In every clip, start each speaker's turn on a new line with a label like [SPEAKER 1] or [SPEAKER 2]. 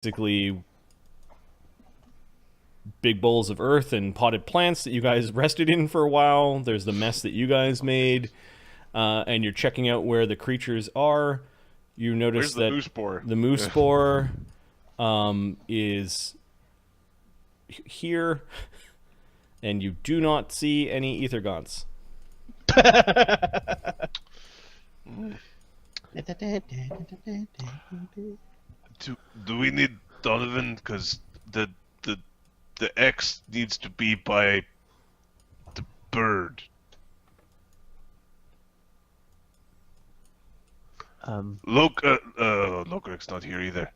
[SPEAKER 1] basically big bowls of earth and potted plants that you guys rested in for a while. There's the mess that you guys made, and you're checking out where the creatures are. You notice that the moose boar is here, and you do not see any ether gaunts.
[SPEAKER 2] Do we need Donovan? Because the X needs to be by the bird. Lokrik's not here either.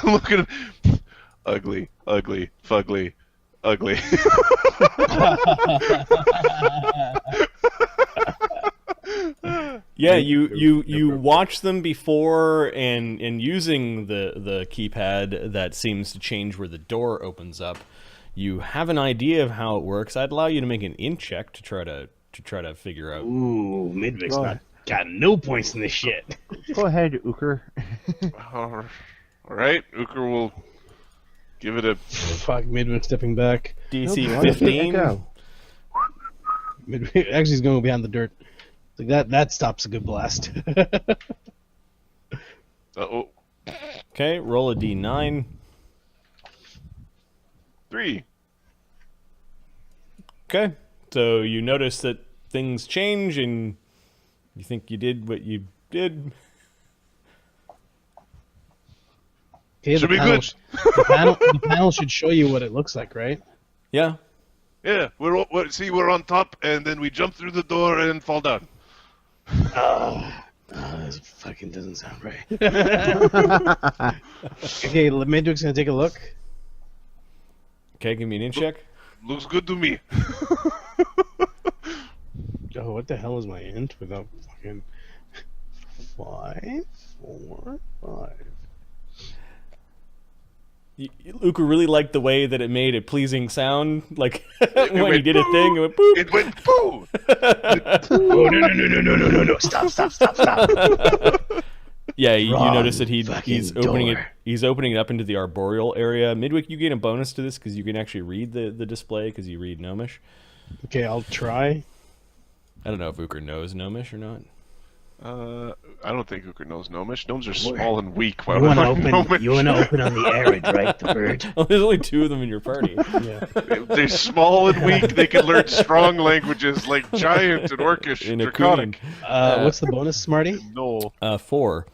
[SPEAKER 2] Look at him. Ugly, fugly, ugly.
[SPEAKER 1] Yeah, you watch them before, and using the keypad that seems to change where the door opens up. You have an idea of how it works. I'd allow you to make an int check to try to figure out.
[SPEAKER 3] Ooh, Midvik's not got no points in this shit.
[SPEAKER 4] Go ahead, Ukher.
[SPEAKER 2] All right, Ukher will give it a.
[SPEAKER 3] Fuck, Midvik stepping back.
[SPEAKER 1] DC 15.
[SPEAKER 3] Midvik actually is going behind the dirt. Like that stops a good blast.
[SPEAKER 2] Uh-oh.
[SPEAKER 1] Okay, roll a D9.
[SPEAKER 2] 3.
[SPEAKER 1] Okay, so you notice that things change, and you think you did what you did.
[SPEAKER 3] Okay,
[SPEAKER 2] should be good.
[SPEAKER 3] The panel should show you what it looks like, right?
[SPEAKER 1] Yeah.
[SPEAKER 2] Yeah, we're on top, and then we jump through the door and fall down.
[SPEAKER 3] This fucking doesn't sound right. Okay, Midvik's gonna take a look.
[SPEAKER 1] Okay, give me an int check.
[SPEAKER 2] Looks good to me.
[SPEAKER 3] Oh, what the hell is my int without fucking 5, 4, 5?
[SPEAKER 1] Ukher really liked the way that it made a pleasing sound, like when he did a thing, it went boop.
[SPEAKER 2] It went boo.
[SPEAKER 3] Oh, no! Stop!
[SPEAKER 1] Yeah, you
[SPEAKER 3] Wrong
[SPEAKER 1] notice that he's
[SPEAKER 3] fucking
[SPEAKER 1] opening it.
[SPEAKER 3] door.
[SPEAKER 1] He's opening it up into the arboreal area. Midwick, you gain a bonus to this because you can actually read the display because you read Gnomish.
[SPEAKER 3] Okay, I'll try.
[SPEAKER 1] I don't know if Ukher knows Gnomish or not.
[SPEAKER 2] I don't think Ukher knows Gnomish. Gnomes are small and weak.
[SPEAKER 3] You want to open on the arid, right? The bird.
[SPEAKER 1] Oh, there's only 2 of them in your party.
[SPEAKER 3] Yeah.
[SPEAKER 2] They're small and weak. They can learn strong languages like Giant and Orcish and Draconic.
[SPEAKER 3] What's the bonus, Smarty?
[SPEAKER 2] No.
[SPEAKER 1] 4.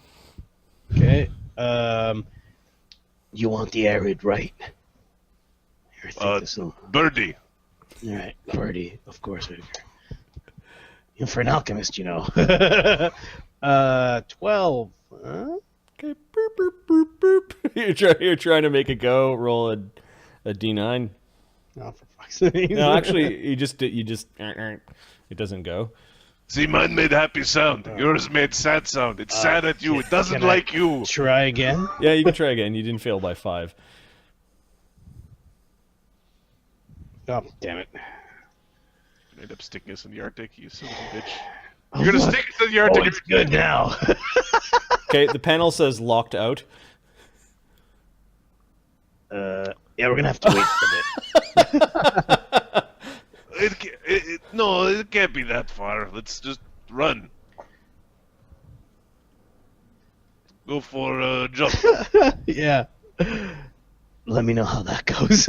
[SPEAKER 3] Okay.
[SPEAKER 5] You want the arid, right? Here, take this one.
[SPEAKER 2] Birdie.
[SPEAKER 5] All right, birdie, of course. You're for an alchemist, you know.
[SPEAKER 3] 12. Huh?
[SPEAKER 1] Okay, boop, boop, boop, boop. You're trying to make it go. Roll a D9.
[SPEAKER 3] Oh, for fuck's sake.
[SPEAKER 1] No, actually, you just it doesn't go.
[SPEAKER 2] See, mine made happy sound. Yours made sad sound. It's sad at you. It doesn't like you.
[SPEAKER 3] Try again.
[SPEAKER 1] Yeah, you can try again. You didn't fail by 5.
[SPEAKER 3] Oh, damn it.
[SPEAKER 2] You end up sticking us in the Arctic, you son of a bitch. You're gonna stick us in the Arctic.
[SPEAKER 3] Oh, it's good now.
[SPEAKER 1] Okay, the panel says locked out.
[SPEAKER 5] Yeah, we're gonna have to wait for a bit.
[SPEAKER 2] No, it can't be that far. Let's just run. Go for a jump.
[SPEAKER 3] Yeah.
[SPEAKER 5] Let me know how that goes.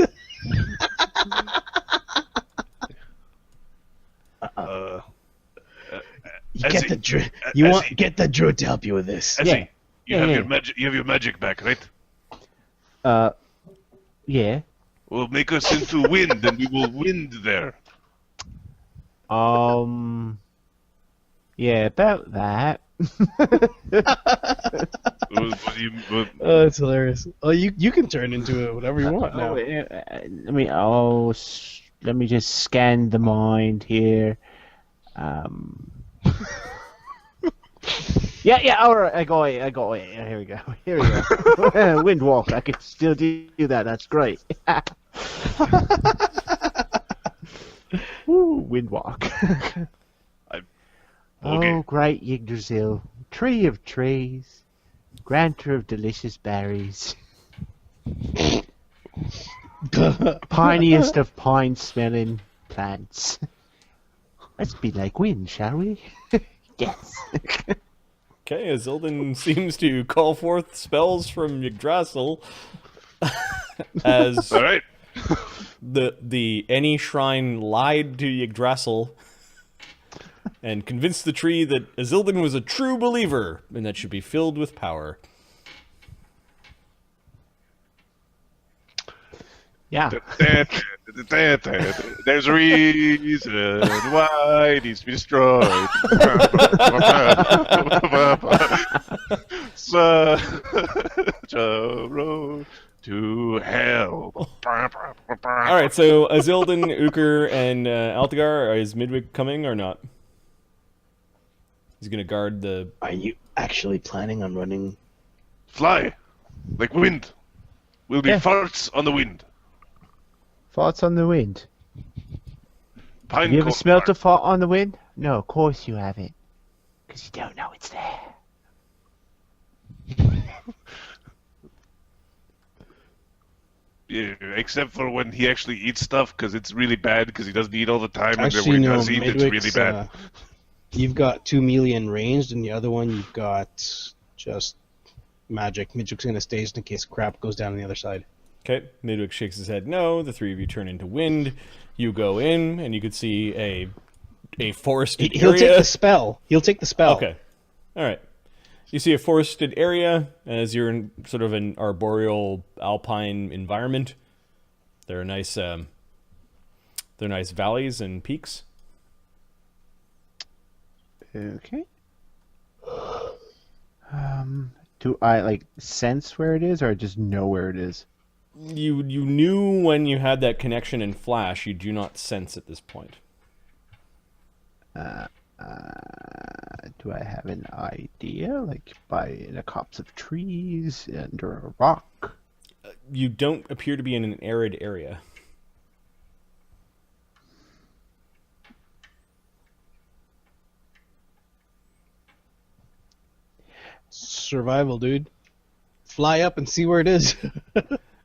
[SPEAKER 5] Get the druid to help you with this.
[SPEAKER 2] Ezzy, you have your magic back, right?
[SPEAKER 4] Yeah.
[SPEAKER 2] Well, make us into wind, and we will wind there.
[SPEAKER 4] Yeah, about that.
[SPEAKER 3] Oh, it's hilarious. Oh, you can turn into whatever you want now.
[SPEAKER 4] Let me just scan the mind here. Yeah, alright, I got it. Here we go. Windwalk, I can still do that, that's great. Woo, Windwalk.
[SPEAKER 2] Okay.
[SPEAKER 4] Oh, great Yggdrasil, tree of trees, granter of delicious berries, piniest of pine-smelling plants. Let's be like wind, shall we? Yes.
[SPEAKER 1] Okay, Azildan seems to call forth spells from Yggdrasil as
[SPEAKER 2] All right.
[SPEAKER 1] the any shrine lied to Yggdrasil and convinced the tree that Azildan was a true believer and that should be filled with power.
[SPEAKER 4] Yeah.
[SPEAKER 2] There's a reason why it needs to be destroyed. Such a road to hell.
[SPEAKER 1] All right, so Azildan, Ukher, and Altagar, is Midwig coming or not? He's going to guard the...
[SPEAKER 5] Are you actually planning on running?
[SPEAKER 2] Fly like wind. We'll be farts on the wind.
[SPEAKER 4] Farts on the wind.
[SPEAKER 2] Pine
[SPEAKER 4] Have you ever
[SPEAKER 2] cone
[SPEAKER 4] smelt a
[SPEAKER 2] fart.
[SPEAKER 4] fart on the wind? No, of course you haven't. Because you don't know it's there.
[SPEAKER 2] Yeah, except for when he actually eats stuff, because it's really bad, because he doesn't eat all the time, and
[SPEAKER 3] Actually,
[SPEAKER 2] then when he
[SPEAKER 3] no,
[SPEAKER 2] does eat, it's really
[SPEAKER 3] Midwig's,
[SPEAKER 2] bad.
[SPEAKER 3] You've got 2 melee and ranged, and the other one you've got just magic. Midwig's going to stay just in case crap goes down on the other side.
[SPEAKER 1] Okay, Midwig shakes his head no. The three of you turn into wind. You go in, and you could see a forested
[SPEAKER 3] He'll
[SPEAKER 1] area.
[SPEAKER 3] take the spell. He'll take the spell.
[SPEAKER 1] Okay. All right. You see a forested area as you're in sort of an arboreal alpine environment. There are nice valleys and peaks.
[SPEAKER 4] Okay. Do I sense where it is, or just know where it is?
[SPEAKER 1] You knew when you had that connection in Flash. You do not sense at this point.
[SPEAKER 4] Do I have an idea, by a copse of trees under a rock?
[SPEAKER 1] You don't appear to be in an arid area.
[SPEAKER 3] Survival, dude. Fly up and see where it is.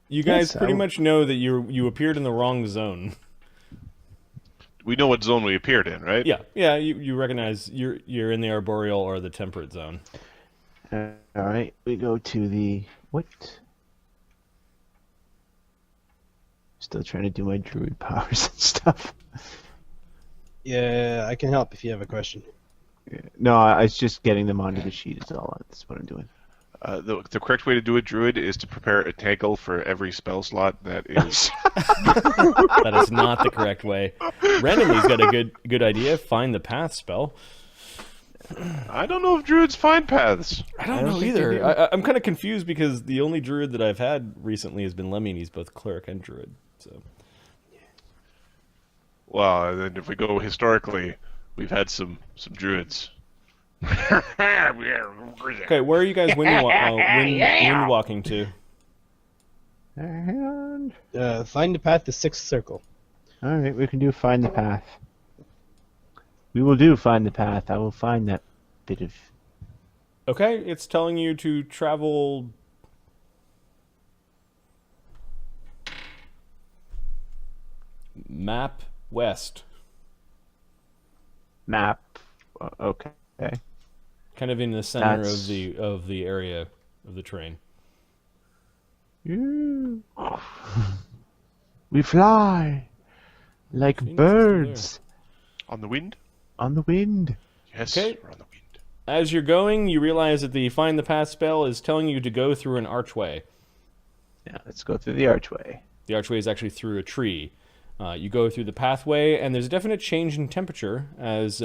[SPEAKER 1] You guys pretty much know that you appeared in the wrong zone.
[SPEAKER 2] We know what zone we appeared in, right?
[SPEAKER 1] Yeah. You recognize you're in the arboreal or the temperate zone.
[SPEAKER 4] All right, we go to the what? Still trying to do my druid powers and stuff.
[SPEAKER 3] Yeah, I can help if you have a question.
[SPEAKER 4] No, I was just getting them onto the sheet. Is all. That's what I'm doing.
[SPEAKER 2] The correct way to do a druid is to prepare a tackle for every spell slot that is.
[SPEAKER 1] That is not the correct way. Randomly's got a good idea. Find the path spell.
[SPEAKER 2] I don't know if druids find paths.
[SPEAKER 1] I don't know either. I'm kind of confused because the only druid that I've had recently has been Lemmy, and he's both cleric and druid. So.
[SPEAKER 2] Well, then if we go historically, we've had some druids.
[SPEAKER 1] Okay, where are you guys wind walking to?
[SPEAKER 4] And
[SPEAKER 3] Find the path to 6th circle.
[SPEAKER 4] all right, we can do find the path. We will do find the path. I will find that bit of.
[SPEAKER 1] Okay, it's telling you to travel. Map west.
[SPEAKER 4] Map. Okay.
[SPEAKER 1] Kind of in the center of the area of the terrain.
[SPEAKER 4] We fly like birds
[SPEAKER 2] On the wind?
[SPEAKER 4] on the wind.
[SPEAKER 2] Yes,
[SPEAKER 1] Okay.
[SPEAKER 2] we're on the wind.
[SPEAKER 1] As you're going, you realize that the Find the Path spell is telling you to go through an archway.
[SPEAKER 4] Yeah, let's go through the archway.
[SPEAKER 1] The archway is actually through a tree. You go through the pathway, and there's a definite change in temperature as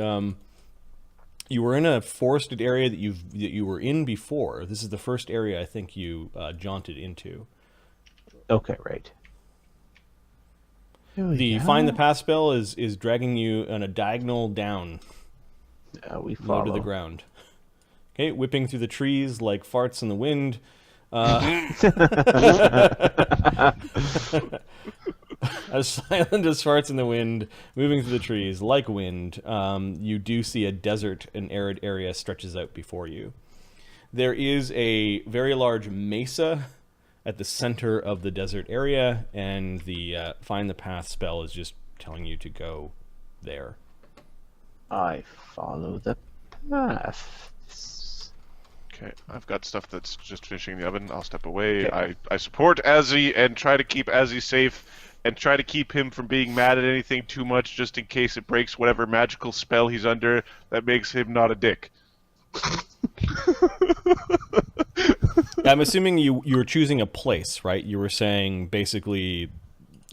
[SPEAKER 1] you were in a forested area that you were in before. This is the first area I think you jaunted into.
[SPEAKER 4] Okay, right.
[SPEAKER 1] The Find the Path spell is dragging you on a diagonal down,
[SPEAKER 4] We
[SPEAKER 1] low
[SPEAKER 4] follow.
[SPEAKER 1] to the ground. Okay, whipping through the trees like farts in the wind. As silent as farts in the wind, moving through the trees like wind, you do see a desert, an arid area stretches out before you. There is a very large mesa at the center of the desert area, and the Find the Path spell is just telling you to go there.
[SPEAKER 4] I follow the path.
[SPEAKER 2] Okay, I've got stuff that's just finishing the oven. I'll step away. Okay. I support Azzy and try to keep Azzy safe and try to keep him from being mad at anything too much just in case it breaks whatever magical spell he's under that makes him not a dick.
[SPEAKER 1] I'm assuming you were choosing a place, right? You were saying basically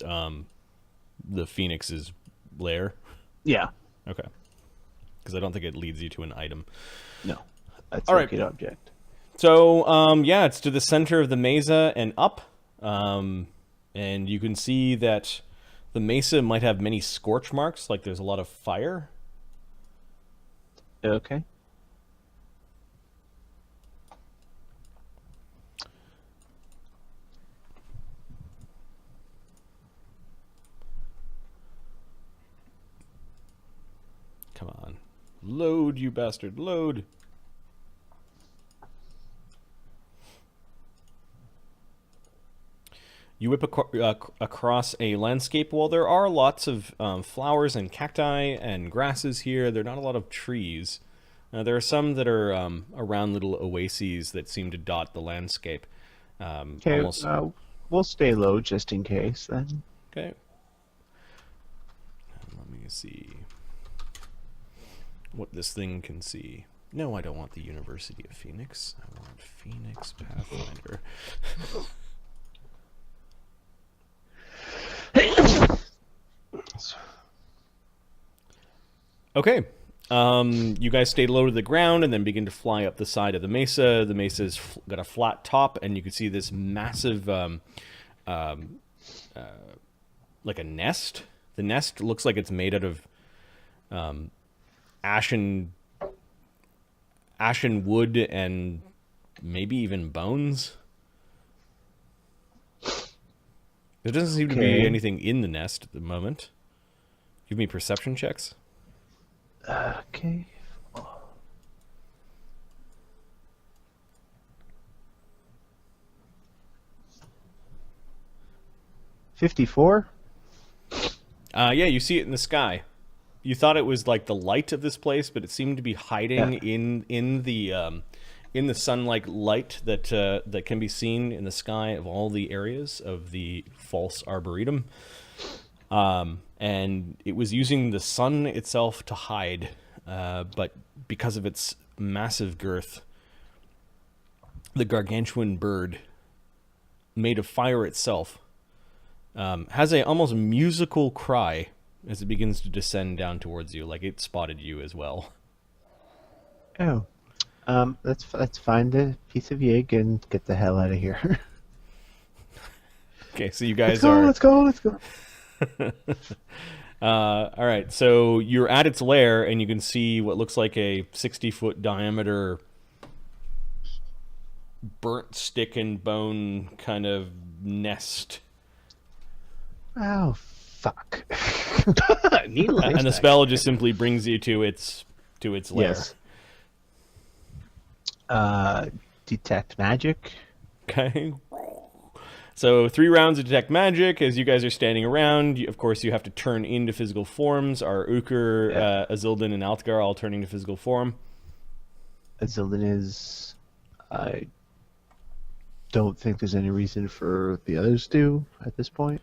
[SPEAKER 1] the Phoenix's lair?
[SPEAKER 4] Yeah.
[SPEAKER 1] Okay. Because I don't think it leads you to an item.
[SPEAKER 4] No. That's
[SPEAKER 1] all
[SPEAKER 4] a
[SPEAKER 1] right.
[SPEAKER 4] good object.
[SPEAKER 1] So, yeah, it's to the center of the mesa and up. And you can see that the mesa might have many scorch marks, like there's a lot of fire.
[SPEAKER 4] Okay.
[SPEAKER 1] Come on. Load, you bastard, load. You whip across a landscape. Well, there are lots of flowers and cacti and grasses here. There are not a lot of trees. There are some that are around little oases that seem to dot the landscape.
[SPEAKER 4] Okay,
[SPEAKER 1] almost...
[SPEAKER 4] we'll stay low just in case then.
[SPEAKER 1] Okay. Let me see what this thing can see. No, I don't want the University of Phoenix. I want Phoenix Pathfinder. Okay. You guys stay low to the ground and then begin to fly up the side of the mesa. The mesa's got a flat top, and you can see this massive, like a nest. The nest looks like it's made out of ashen wood and maybe even bones. There doesn't seem to be anything in the nest at the moment. Give me perception checks.
[SPEAKER 4] Okay. 54?
[SPEAKER 1] Yeah, you see it in the sky. You thought it was like the light of this place, but it seemed to be hiding in the sunlight light that that can be seen in the sky of all the areas of the false arboretum. And it was using the sun itself to hide, but because of its massive girth, the gargantuan bird, made of fire itself, has a almost musical cry as it begins to descend down towards you, like it spotted you as well.
[SPEAKER 4] Oh. Let's find a piece of yig and get the hell out of here.
[SPEAKER 1] Okay, so you guys
[SPEAKER 4] let's go.
[SPEAKER 1] All right, so you're at its lair, and you can see what looks like a 60-foot diameter burnt stick and bone kind of nest.
[SPEAKER 4] Oh, fuck.
[SPEAKER 1] And the spell just simply brings you to its lair.
[SPEAKER 4] Yes. Detect magic.
[SPEAKER 1] Okay. So 3 rounds of detect magic. As you guys are standing around, of course, you have to turn into physical forms. Our Ukher, Azildan, and Altagar all turning to physical form.
[SPEAKER 4] Azildan is... I don't think there's any reason for the others to at this point.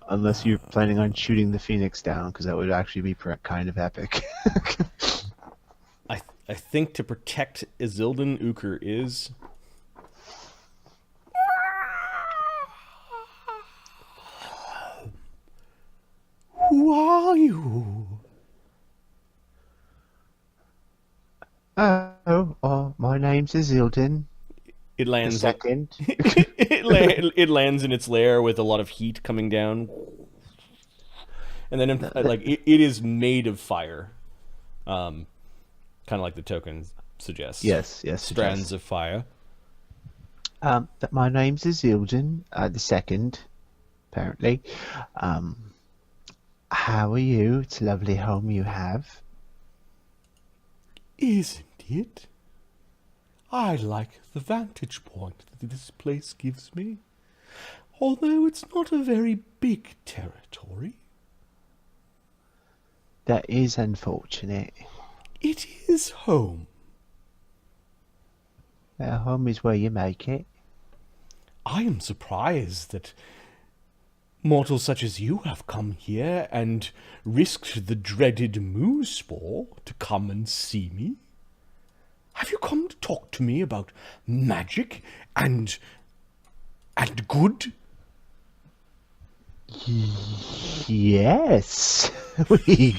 [SPEAKER 4] Unless you're planning on shooting the Phoenix down, because that would actually be kind of epic.
[SPEAKER 1] I think to protect Azildan, Ukher is... Who are you?
[SPEAKER 4] Oh, my name's Azildan.
[SPEAKER 1] It lands.
[SPEAKER 4] The second.
[SPEAKER 1] it lands in its lair with a lot of heat coming down, and then it is made of fire, kind of like the token suggests.
[SPEAKER 4] Yes.
[SPEAKER 1] Strands of fire.
[SPEAKER 4] My name's Azildan, the second, apparently. How are you? It's a lovely home you have.
[SPEAKER 1] Isn't it? I like the vantage point that this place gives me, although it's not a very big territory.
[SPEAKER 4] That is unfortunate.
[SPEAKER 1] It is home.
[SPEAKER 4] Home is where you make it.
[SPEAKER 1] I am surprised that mortals such as you have come here and risked the dreaded moo spore to come and see me. Have you come to talk to me about magic and good?
[SPEAKER 4] Yes. we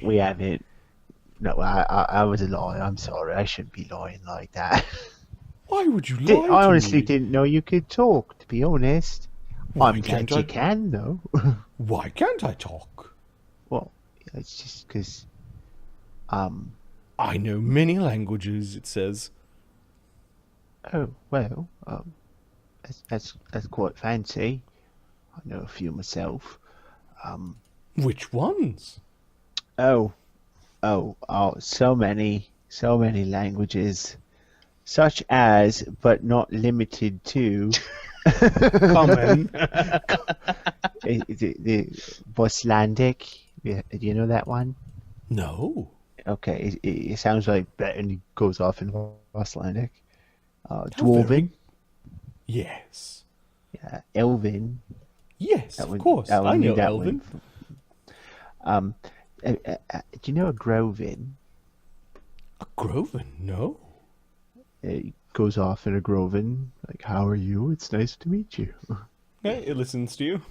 [SPEAKER 4] we haven't. No, I was a liar. I'm sorry. I shouldn't be lying like that.
[SPEAKER 1] Why would you lie
[SPEAKER 4] I
[SPEAKER 1] to
[SPEAKER 4] honestly
[SPEAKER 1] me?
[SPEAKER 4] didn't know you could talk, to be honest.
[SPEAKER 1] Why
[SPEAKER 4] I'm glad
[SPEAKER 1] can't
[SPEAKER 4] you
[SPEAKER 1] I-
[SPEAKER 4] can, though.
[SPEAKER 1] Why can't I talk?
[SPEAKER 4] Well, it's just because,
[SPEAKER 1] I know many languages, it says.
[SPEAKER 4] oh, well, that's quite fancy. I know a few myself.
[SPEAKER 1] Which ones?
[SPEAKER 4] Oh, so many languages, such as, but not limited to,
[SPEAKER 3] Common.
[SPEAKER 4] the Boslandic. Do you know that one?
[SPEAKER 1] No.
[SPEAKER 4] Okay, it sounds like that, and he goes off in Boslandic. Dwarven,
[SPEAKER 1] Yes.
[SPEAKER 4] yeah, Elven.
[SPEAKER 1] Yes,
[SPEAKER 4] That
[SPEAKER 1] of
[SPEAKER 4] would-
[SPEAKER 1] course.
[SPEAKER 4] that would
[SPEAKER 1] I
[SPEAKER 4] be
[SPEAKER 1] know
[SPEAKER 4] that
[SPEAKER 1] Elven.
[SPEAKER 4] one. Do you know a Groven?
[SPEAKER 1] A Groven? No.
[SPEAKER 4] It goes off in a Groven, like, how are you? It's nice to meet you.
[SPEAKER 1] Yeah, it listens to you.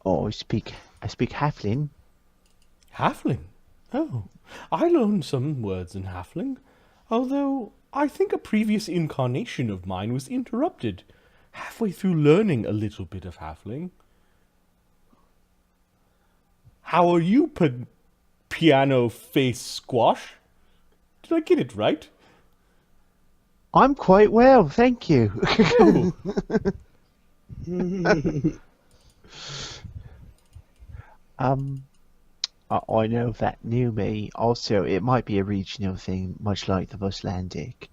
[SPEAKER 4] Oh, I speak Halfling.
[SPEAKER 1] Halfling? Oh, I learned some words in Halfling, although I think a previous incarnation of mine was interrupted halfway through learning a little bit of Halfling. How are you, piano face squash? Did I get it right?
[SPEAKER 4] I'm quite well, thank you. I know that new me. Also, it might be a regional thing, much like the Boslandic.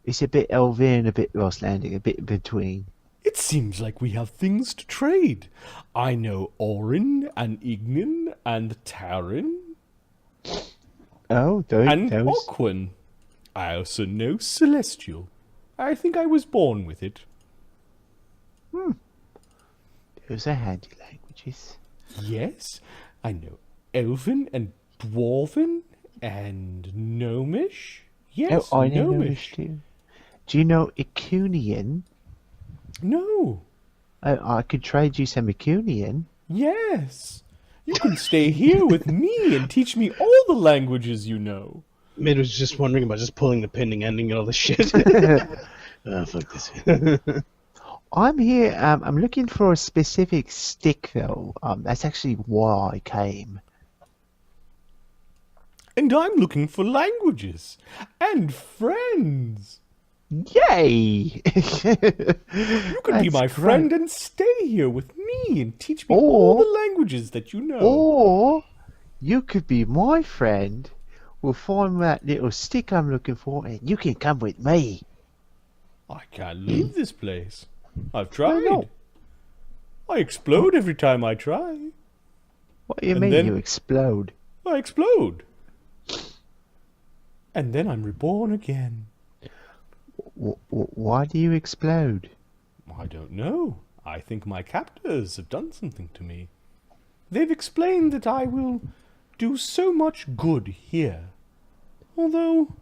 [SPEAKER 4] It's a bit Elven, a bit Boslandic, a bit in between.
[SPEAKER 1] It seems like we have things to trade. I know Orin and Ignin and Tarin
[SPEAKER 4] Oh,
[SPEAKER 1] and
[SPEAKER 4] those.
[SPEAKER 1] Oquin. I also know Celestial. I think I was born with it.
[SPEAKER 4] Those are handy languages.
[SPEAKER 1] Yes, I know Elven and Dwarven and Gnomish. Yes,
[SPEAKER 4] Oh, I know
[SPEAKER 1] Gnomish.
[SPEAKER 4] Gnomish too. Do you know Icunian?
[SPEAKER 1] No.
[SPEAKER 4] I could trade you some Icunian.
[SPEAKER 1] Yes. You can stay here with me and teach me all the languages you know.
[SPEAKER 3] Mid was just wondering about just pulling the pending ending and all this shit. Fuck this.
[SPEAKER 4] I'm here. I'm looking for a specific stick, though. That's actually why I came.
[SPEAKER 1] And I'm looking for languages and friends.
[SPEAKER 4] Yay!
[SPEAKER 1] You can be
[SPEAKER 4] That's
[SPEAKER 1] my
[SPEAKER 4] great.
[SPEAKER 1] friend and stay here with me and teach me
[SPEAKER 4] Or-
[SPEAKER 1] all the languages that you know.
[SPEAKER 4] Or you could be my friend. We'll find that little stick I'm looking for, and you can come with me.
[SPEAKER 1] I can't leave this place. I've
[SPEAKER 4] Why
[SPEAKER 1] tried.
[SPEAKER 4] not?
[SPEAKER 1] I explode every time I try.
[SPEAKER 4] What do you
[SPEAKER 1] And
[SPEAKER 4] mean
[SPEAKER 1] then-
[SPEAKER 4] you explode?
[SPEAKER 1] I explode. And then I'm reborn again.
[SPEAKER 4] Why do you explode?
[SPEAKER 1] I don't know. I think my captors have done something to me. They've explained that I will do so much good here. Although,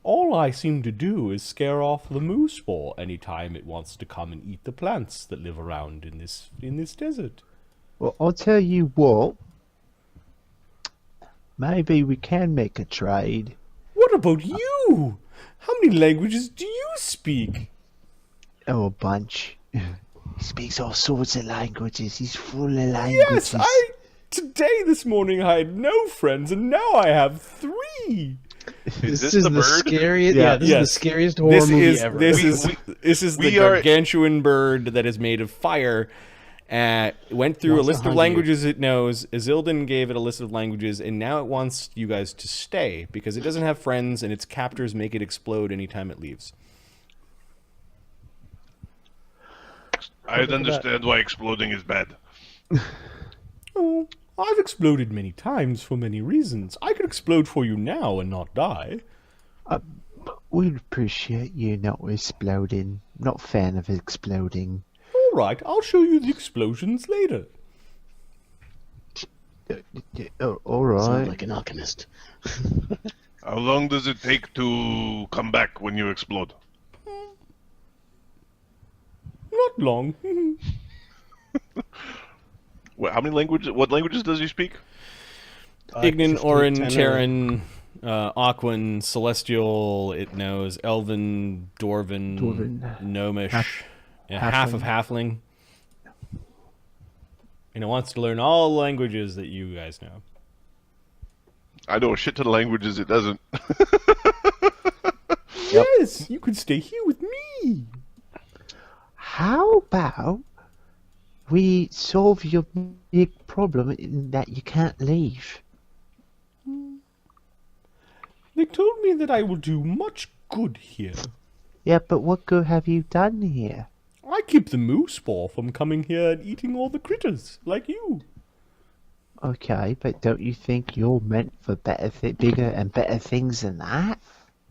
[SPEAKER 1] all I seem to do is scare off the moo spore any time it wants to come and eat the plants that live around in this desert.
[SPEAKER 4] Well, I'll tell you what. Maybe we can make a trade.
[SPEAKER 1] What about you? How many languages do you speak?
[SPEAKER 4] Oh, a bunch. He speaks all sorts of languages. He's full of languages.
[SPEAKER 1] Yes, this morning I had no friends, and now I have 3.
[SPEAKER 2] Is this
[SPEAKER 3] is
[SPEAKER 2] the
[SPEAKER 3] the
[SPEAKER 2] bird?
[SPEAKER 3] scariest.
[SPEAKER 4] Yeah.
[SPEAKER 3] Yeah, this
[SPEAKER 1] Yes.
[SPEAKER 3] is the scariest horror movie ever.
[SPEAKER 1] This is the
[SPEAKER 2] we are-
[SPEAKER 1] gargantuan bird that is made of fire, Went through a
[SPEAKER 3] Wants to
[SPEAKER 1] list of
[SPEAKER 3] hunt
[SPEAKER 1] languages it knows. Azildan gave it a list of languages, and now it wants you guys to stay because it doesn't have friends, and its captors make it explode anytime it leaves.
[SPEAKER 2] I understand why exploding is bad.
[SPEAKER 1] Oh, I've exploded many times for many reasons. I could explode for you now and not die.
[SPEAKER 4] We'd appreciate you not exploding. Not a fan of exploding.
[SPEAKER 1] All right, I'll show you the explosions later.
[SPEAKER 4] All right.
[SPEAKER 3] Sounds like an alchemist.
[SPEAKER 2] How long does it take to come back when you explode?
[SPEAKER 1] Not long.
[SPEAKER 2] How many languages? What languages does he speak?
[SPEAKER 1] Ignan,
[SPEAKER 3] 15,
[SPEAKER 1] Orin,
[SPEAKER 3] 10,
[SPEAKER 1] Terran, Aquan, Celestial, it knows, Elven, Dwarven, Gnomish, half of Halfling. And it wants to learn all languages that you guys know.
[SPEAKER 2] I know a shit ton of languages it doesn't.
[SPEAKER 1] Yes, you could stay here with me.
[SPEAKER 4] How about we solve your big problem in that you can't leave?
[SPEAKER 1] They told me that I will do much good here.
[SPEAKER 4] Yeah, but what good have you done here?
[SPEAKER 1] I keep the moose ball from coming here and eating all the critters, like you.
[SPEAKER 4] Okay, but don't you think you're meant for bigger and better things than that?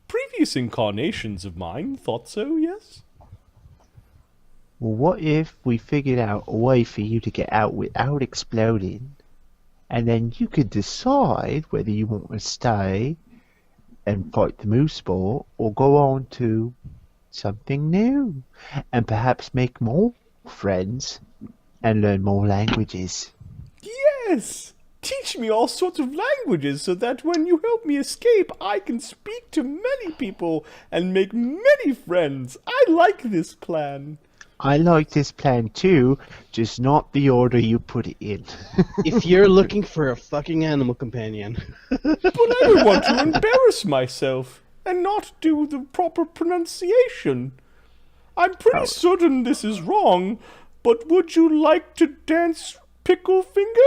[SPEAKER 1] Previous incarnations of mine thought so, yes?
[SPEAKER 4] Well, what if we figured out a way for you to get out without exploding, and then you could decide whether you want to stay and fight the moose ball or go on to something new and perhaps make more friends and learn more languages?
[SPEAKER 1] Yes! Teach me all sorts of languages so that when you help me escape, I can speak to many people and make many friends. I like this plan.
[SPEAKER 4] I like this plan too, just not the order you put it in.
[SPEAKER 3] If you're looking for a fucking animal companion.
[SPEAKER 1] But I don't want to embarrass myself and not do the proper pronunciation. I'm pretty certain this is wrong, but would you like to dance pickle finger?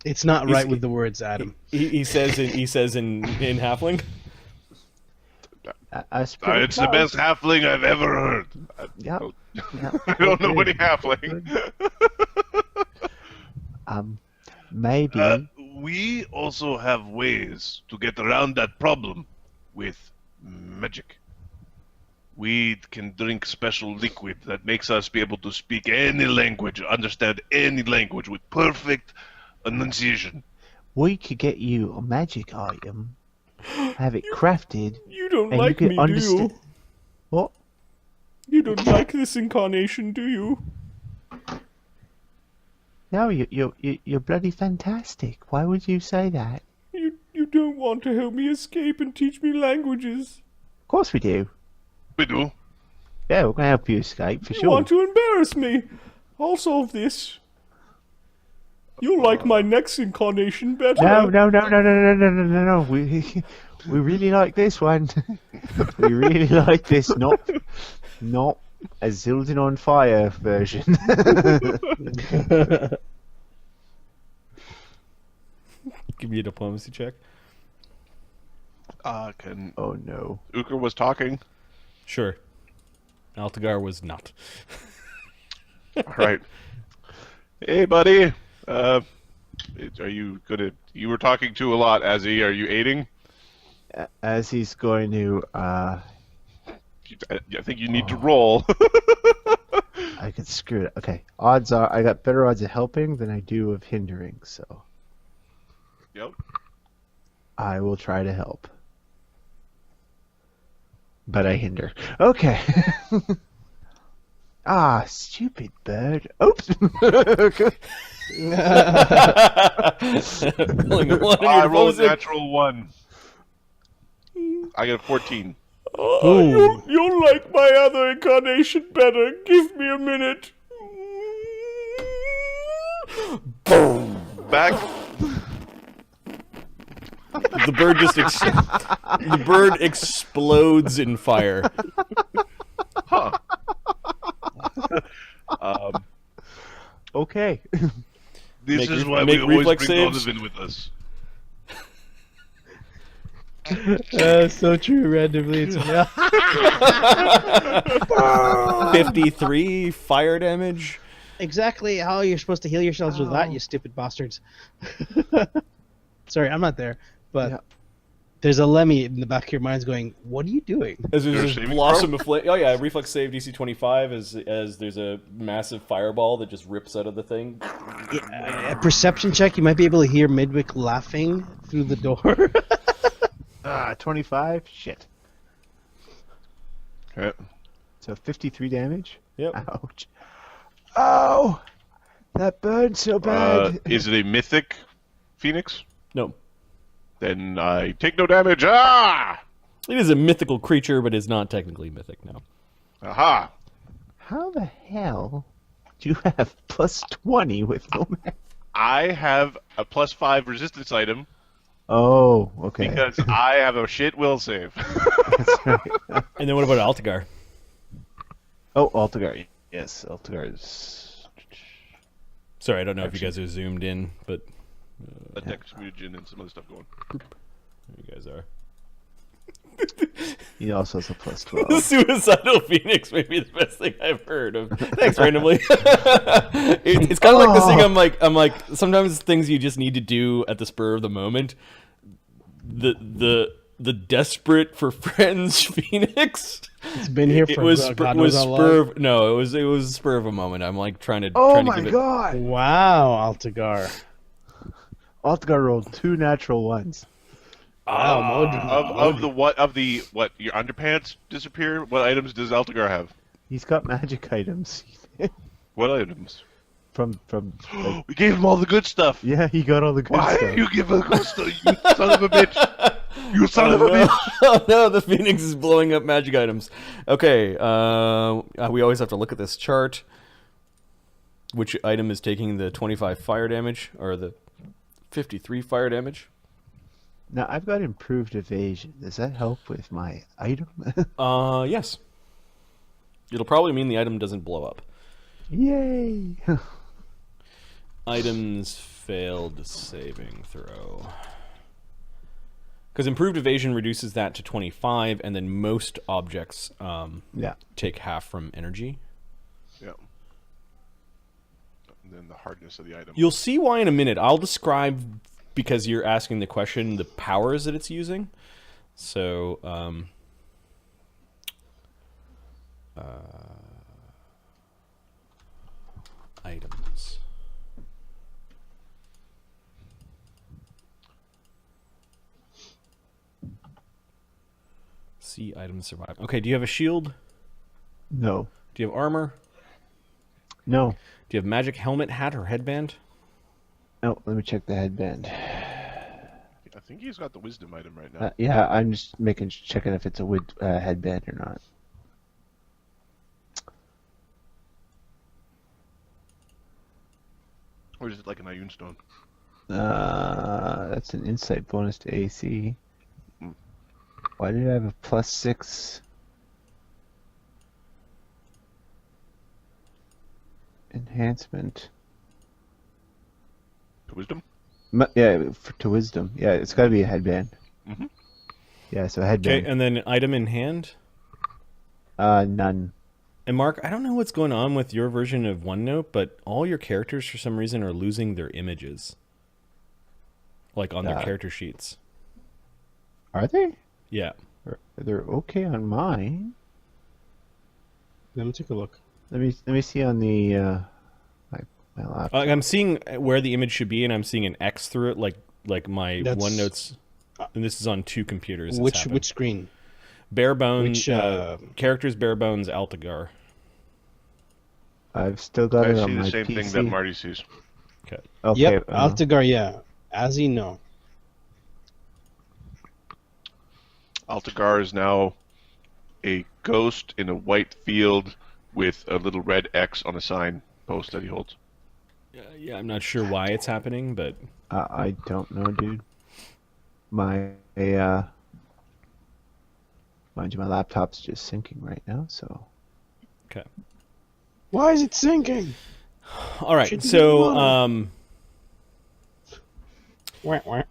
[SPEAKER 3] It's not right with the words, Adam.
[SPEAKER 1] He says in Halfling.
[SPEAKER 2] It's the best halfling I've ever heard.
[SPEAKER 4] Yep.
[SPEAKER 2] I don't know any halfling.
[SPEAKER 4] Maybe.
[SPEAKER 2] We also have ways to get around that problem with magic. We can drink special liquid that makes us be able to speak any language, understand any language with perfect enunciation.
[SPEAKER 4] We could get you a magic item, have it crafted.
[SPEAKER 1] You don't
[SPEAKER 4] and
[SPEAKER 1] like
[SPEAKER 4] you
[SPEAKER 1] me,
[SPEAKER 4] can
[SPEAKER 1] do you?
[SPEAKER 4] What?
[SPEAKER 1] You don't like this incarnation, do you?
[SPEAKER 4] No, you're bloody fantastic. Why would you say that?
[SPEAKER 1] You don't want to help me escape and teach me languages.
[SPEAKER 4] Of course we do.
[SPEAKER 2] We do.
[SPEAKER 4] Yeah, we're gonna help you escape for
[SPEAKER 1] You
[SPEAKER 4] sure.
[SPEAKER 1] want to embarrass me? I'll solve this. You'll like my next incarnation better.
[SPEAKER 4] No. We really like this one. We really like this. Not a Azildan on fire version.
[SPEAKER 1] Give me a diplomacy check.
[SPEAKER 2] Can
[SPEAKER 4] Oh no.
[SPEAKER 2] Ukher was talking.
[SPEAKER 1] Sure. Altagar was not.
[SPEAKER 2] All right. Hey, buddy. Are you gonna? You were talking to a lot, Azzy. Are you aiding?
[SPEAKER 4] As he's going to,
[SPEAKER 2] I think you need to roll.
[SPEAKER 4] I could screw it. Okay, odds are I got better odds of helping than I do of hindering, so
[SPEAKER 2] Yep.
[SPEAKER 4] I will try to help. But I hinder. Okay. Ah, stupid bird. Oops.
[SPEAKER 2] I rolled a natural 1. I got a 14.
[SPEAKER 1] You'll like my other incarnation better. Give me a minute.
[SPEAKER 2] Boom. Back.
[SPEAKER 1] The bird just the bird explodes in fire.
[SPEAKER 2] Huh.
[SPEAKER 4] Okay.
[SPEAKER 2] This is why
[SPEAKER 1] make
[SPEAKER 2] we always bring
[SPEAKER 1] reflex saves.
[SPEAKER 2] Donovan with us.
[SPEAKER 3] So true. Randomly, it's
[SPEAKER 1] 53 fire damage.
[SPEAKER 3] exactly how you're supposed to heal yourselves with that, you stupid bastards. Sorry, I'm not there, but
[SPEAKER 4] Yeah.
[SPEAKER 3] there's a Lemmy in the back of your mind's going, "What are you doing?"
[SPEAKER 1] As there's
[SPEAKER 2] You're
[SPEAKER 1] this
[SPEAKER 2] saving
[SPEAKER 1] blossom of flame. Oh yeah, reflex save DC 25 as there's a massive fireball that just rips out of the thing.
[SPEAKER 3] A perception check. You might be able to hear Midwick laughing through the door.
[SPEAKER 4] 25? Shit.
[SPEAKER 2] Okay.
[SPEAKER 4] So 53 damage?
[SPEAKER 1] Yep.
[SPEAKER 4] Ouch. Oh! That burned so bad.
[SPEAKER 2] Is it a mythic phoenix?
[SPEAKER 1] No.
[SPEAKER 2] Then I take no damage. Ah!
[SPEAKER 1] It is a mythical creature, but it's not technically mythic now.
[SPEAKER 2] Aha!
[SPEAKER 4] How the hell do you have plus 20 with no max?
[SPEAKER 2] I have a +5 resistance item
[SPEAKER 4] Oh, okay.
[SPEAKER 2] because I have a shit will save.
[SPEAKER 4] That's right.
[SPEAKER 1] And then what about Altagar?
[SPEAKER 4] Oh, Altagar. Yes, Altagar is...
[SPEAKER 1] Sorry, I don't know if you guys are zoomed in, but
[SPEAKER 2] A dex mutagen and some other stuff going.
[SPEAKER 1] there you guys are.
[SPEAKER 4] He also has a plus 12.
[SPEAKER 1] The suicidal phoenix may be the best thing I've heard of. Thanks, randomly. It's kind of like this thing. I'm like. Sometimes things you just need to do at the spur of the moment. The desperate for friends phoenix.
[SPEAKER 3] It's been here for God knows how long.
[SPEAKER 1] No, it was spur of a moment. I'm like trying to.
[SPEAKER 4] Oh
[SPEAKER 1] trying to
[SPEAKER 4] my
[SPEAKER 1] give it,
[SPEAKER 4] god!
[SPEAKER 3] Wow, Altagar.
[SPEAKER 4] Altagar rolled 2 natural ones.
[SPEAKER 3] Wow,
[SPEAKER 2] Of the what? Your underpants disappear? What items does Altagar have?
[SPEAKER 4] He's got magic items.
[SPEAKER 2] What items?
[SPEAKER 4] from like,
[SPEAKER 2] We gave him all the good stuff.
[SPEAKER 4] yeah, he got all the good
[SPEAKER 2] Why
[SPEAKER 4] stuff.
[SPEAKER 2] did you give him the good stuff? You son of a bitch! You son of a bitch!
[SPEAKER 1] Oh no, the phoenix is blowing up magic items. Okay, we always have to look at this chart. Which item is taking the 25 fire damage or the 53 fire damage?
[SPEAKER 4] Now I've got improved evasion. Does that help with my item?
[SPEAKER 1] Yes. It'll probably mean the item doesn't blow up.
[SPEAKER 4] Yay!
[SPEAKER 1] Items failed saving throw. Because improved evasion reduces that to 25, and then most objects
[SPEAKER 4] Yeah.
[SPEAKER 1] take half from energy.
[SPEAKER 2] Yeah. And then the hardness of the item.
[SPEAKER 1] You'll see why in a minute. I'll describe, because you're asking the question, the powers that it's using. So, items. See items survive. Okay, do you have a shield?
[SPEAKER 4] No.
[SPEAKER 1] Do you have armor?
[SPEAKER 4] No.
[SPEAKER 1] Do you have magic helmet, hat, or headband?
[SPEAKER 4] Oh, let me check the headband.
[SPEAKER 2] I think he's got the wisdom item right now.
[SPEAKER 4] Yeah, I'm just checking if it's a headband or not.
[SPEAKER 2] Or is it like an Ioun stone?
[SPEAKER 4] That's an insight bonus to AC. Why did I have a +6? Enhancement.
[SPEAKER 2] To wisdom?
[SPEAKER 4] Yeah, to wisdom. Yeah, it's got to be a headband.
[SPEAKER 2] Mhm.
[SPEAKER 4] Yeah, so a headband.
[SPEAKER 1] Okay, and then item in hand.
[SPEAKER 4] None.
[SPEAKER 1] And Mark, I don't know what's going on with your version of OneNote, but all your characters for some reason are losing their images. Like on their character sheets.
[SPEAKER 4] Are they?
[SPEAKER 1] Yeah.
[SPEAKER 4] They're okay on mine.
[SPEAKER 3] Let me take a look.
[SPEAKER 4] Let me see on the my laptop.
[SPEAKER 1] I'm seeing where the image should be, and I'm seeing an X through it, like my
[SPEAKER 3] That's-
[SPEAKER 1] OneNote's. And this is on 2 computers.
[SPEAKER 3] Which screen?
[SPEAKER 1] Bare bones.
[SPEAKER 3] Which,
[SPEAKER 1] characters bare bones Altagar.
[SPEAKER 4] I've still got
[SPEAKER 2] I
[SPEAKER 4] it
[SPEAKER 2] see
[SPEAKER 4] on
[SPEAKER 2] the
[SPEAKER 4] my
[SPEAKER 2] same
[SPEAKER 4] PC.
[SPEAKER 2] thing that Marty sees.
[SPEAKER 1] Okay.
[SPEAKER 4] Okay.
[SPEAKER 3] Yep, Altagar, yeah. Azzy, no.
[SPEAKER 2] Altagar is now a ghost in a white field with a little red X on a sign post that he holds.
[SPEAKER 1] Yeah, I'm not sure why it's happening, but
[SPEAKER 4] I don't know, dude. Mind you, my laptop's just syncing right now, so.
[SPEAKER 1] okay.
[SPEAKER 3] Why is it sinking?
[SPEAKER 1] All right,
[SPEAKER 3] Shouldn't
[SPEAKER 1] so
[SPEAKER 3] Wah, wah.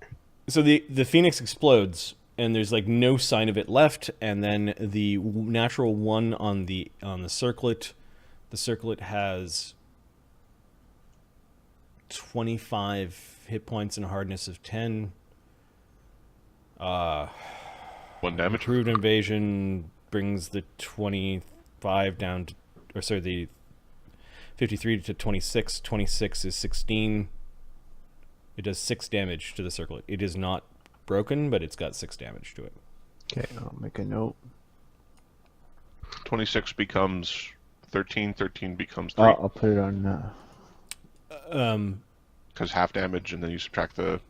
[SPEAKER 1] so the phoenix explodes, and there's like no sign of it left, and then the natural one on the circlet, the circlet has 25 hit points and a hardness of 10.
[SPEAKER 2] 1 damage.
[SPEAKER 1] Improved invasion brings the 25 down to, or sorry, the 53 to 26. 26 is 16. It does 6 damage to the circlet. It is not broken, but it's got 6 damage to it.
[SPEAKER 4] Okay, I'll make a note.
[SPEAKER 2] 26 becomes 13. 13 becomes 3.
[SPEAKER 4] I'll put it on.
[SPEAKER 2] Because half damage, and then you subtract the.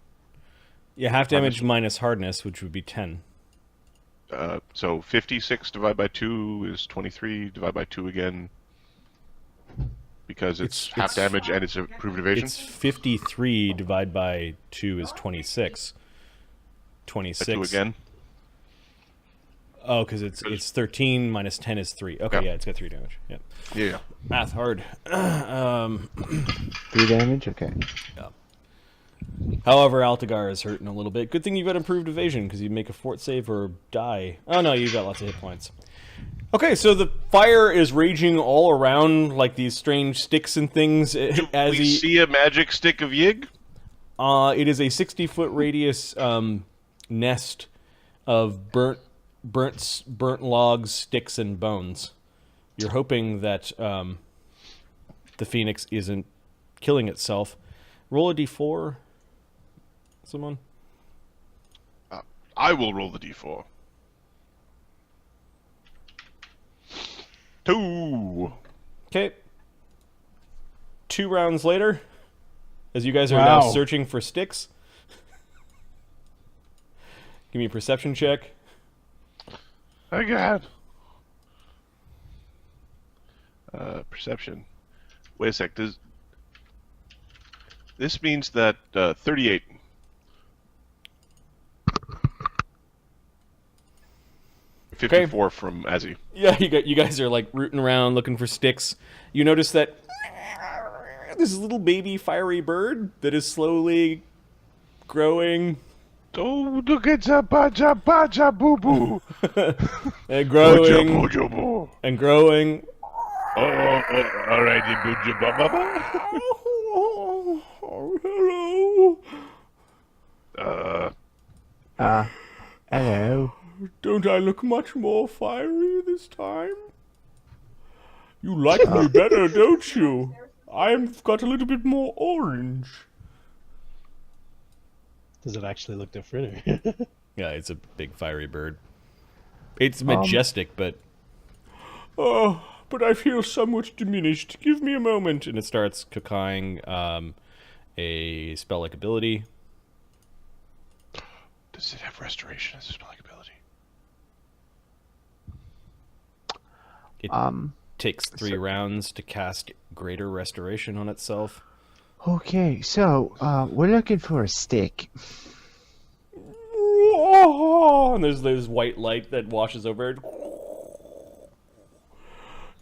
[SPEAKER 1] Yeah, half damage minus hardness, which would be 10.
[SPEAKER 2] So 56 divided by 2 is 23. Divide by 2 again. Because it's half damage and it's improved evasion.
[SPEAKER 1] It's 53 divided by 2 is 26. 26.
[SPEAKER 2] 2 again.
[SPEAKER 1] Oh, because it's 13 minus 10 is 3. Okay, yeah, it's got 3 damage. Yeah.
[SPEAKER 2] Yeah.
[SPEAKER 1] Math hard.
[SPEAKER 4] 3 damage? Okay.
[SPEAKER 1] Yeah. However, Altagar is hurting a little bit. Good thing you've got improved evasion, because you make a fort save or die. Oh, no, you've got lots of hit points. Okay, so the fire is raging all around, like these strange sticks and things.
[SPEAKER 2] Do we see a magic stick of Yig?
[SPEAKER 1] It is a 60-foot radius nest of burnt logs, sticks, and bones. You're hoping that the phoenix isn't killing itself. Roll a d4. Someone?
[SPEAKER 2] I will roll the d4. 2.
[SPEAKER 1] Okay. 2 rounds later, as you guys are now searching for sticks. Give me a perception check.
[SPEAKER 2] Oh, God. Perception. Wait a sec. This means that 38.
[SPEAKER 1] Okay.
[SPEAKER 2] 54 from Azzy.
[SPEAKER 1] Yeah, you guys are like rooting around looking for sticks. You notice that this little baby fiery bird that is slowly growing.
[SPEAKER 2] Oh, look at the baja boo boo.
[SPEAKER 1] And growing. And growing.
[SPEAKER 2] Alrighty, booja baba.
[SPEAKER 1] Oh, hello.
[SPEAKER 4] Hello.
[SPEAKER 1] Don't I look much more fiery this time? You like me better, don't you? I've got a little bit more orange.
[SPEAKER 3] Does it actually look different?
[SPEAKER 1] Yeah, it's a big fiery bird. It's majestic, but I feel somewhat diminished. Give me a moment. And it starts cacawing a spell-like ability.
[SPEAKER 2] Does it have restoration as a spell-like ability?
[SPEAKER 1] It takes 3 rounds to cast Greater Restoration on itself.
[SPEAKER 4] Okay, so we're looking for a stick.
[SPEAKER 1] And there's this white light that washes over it.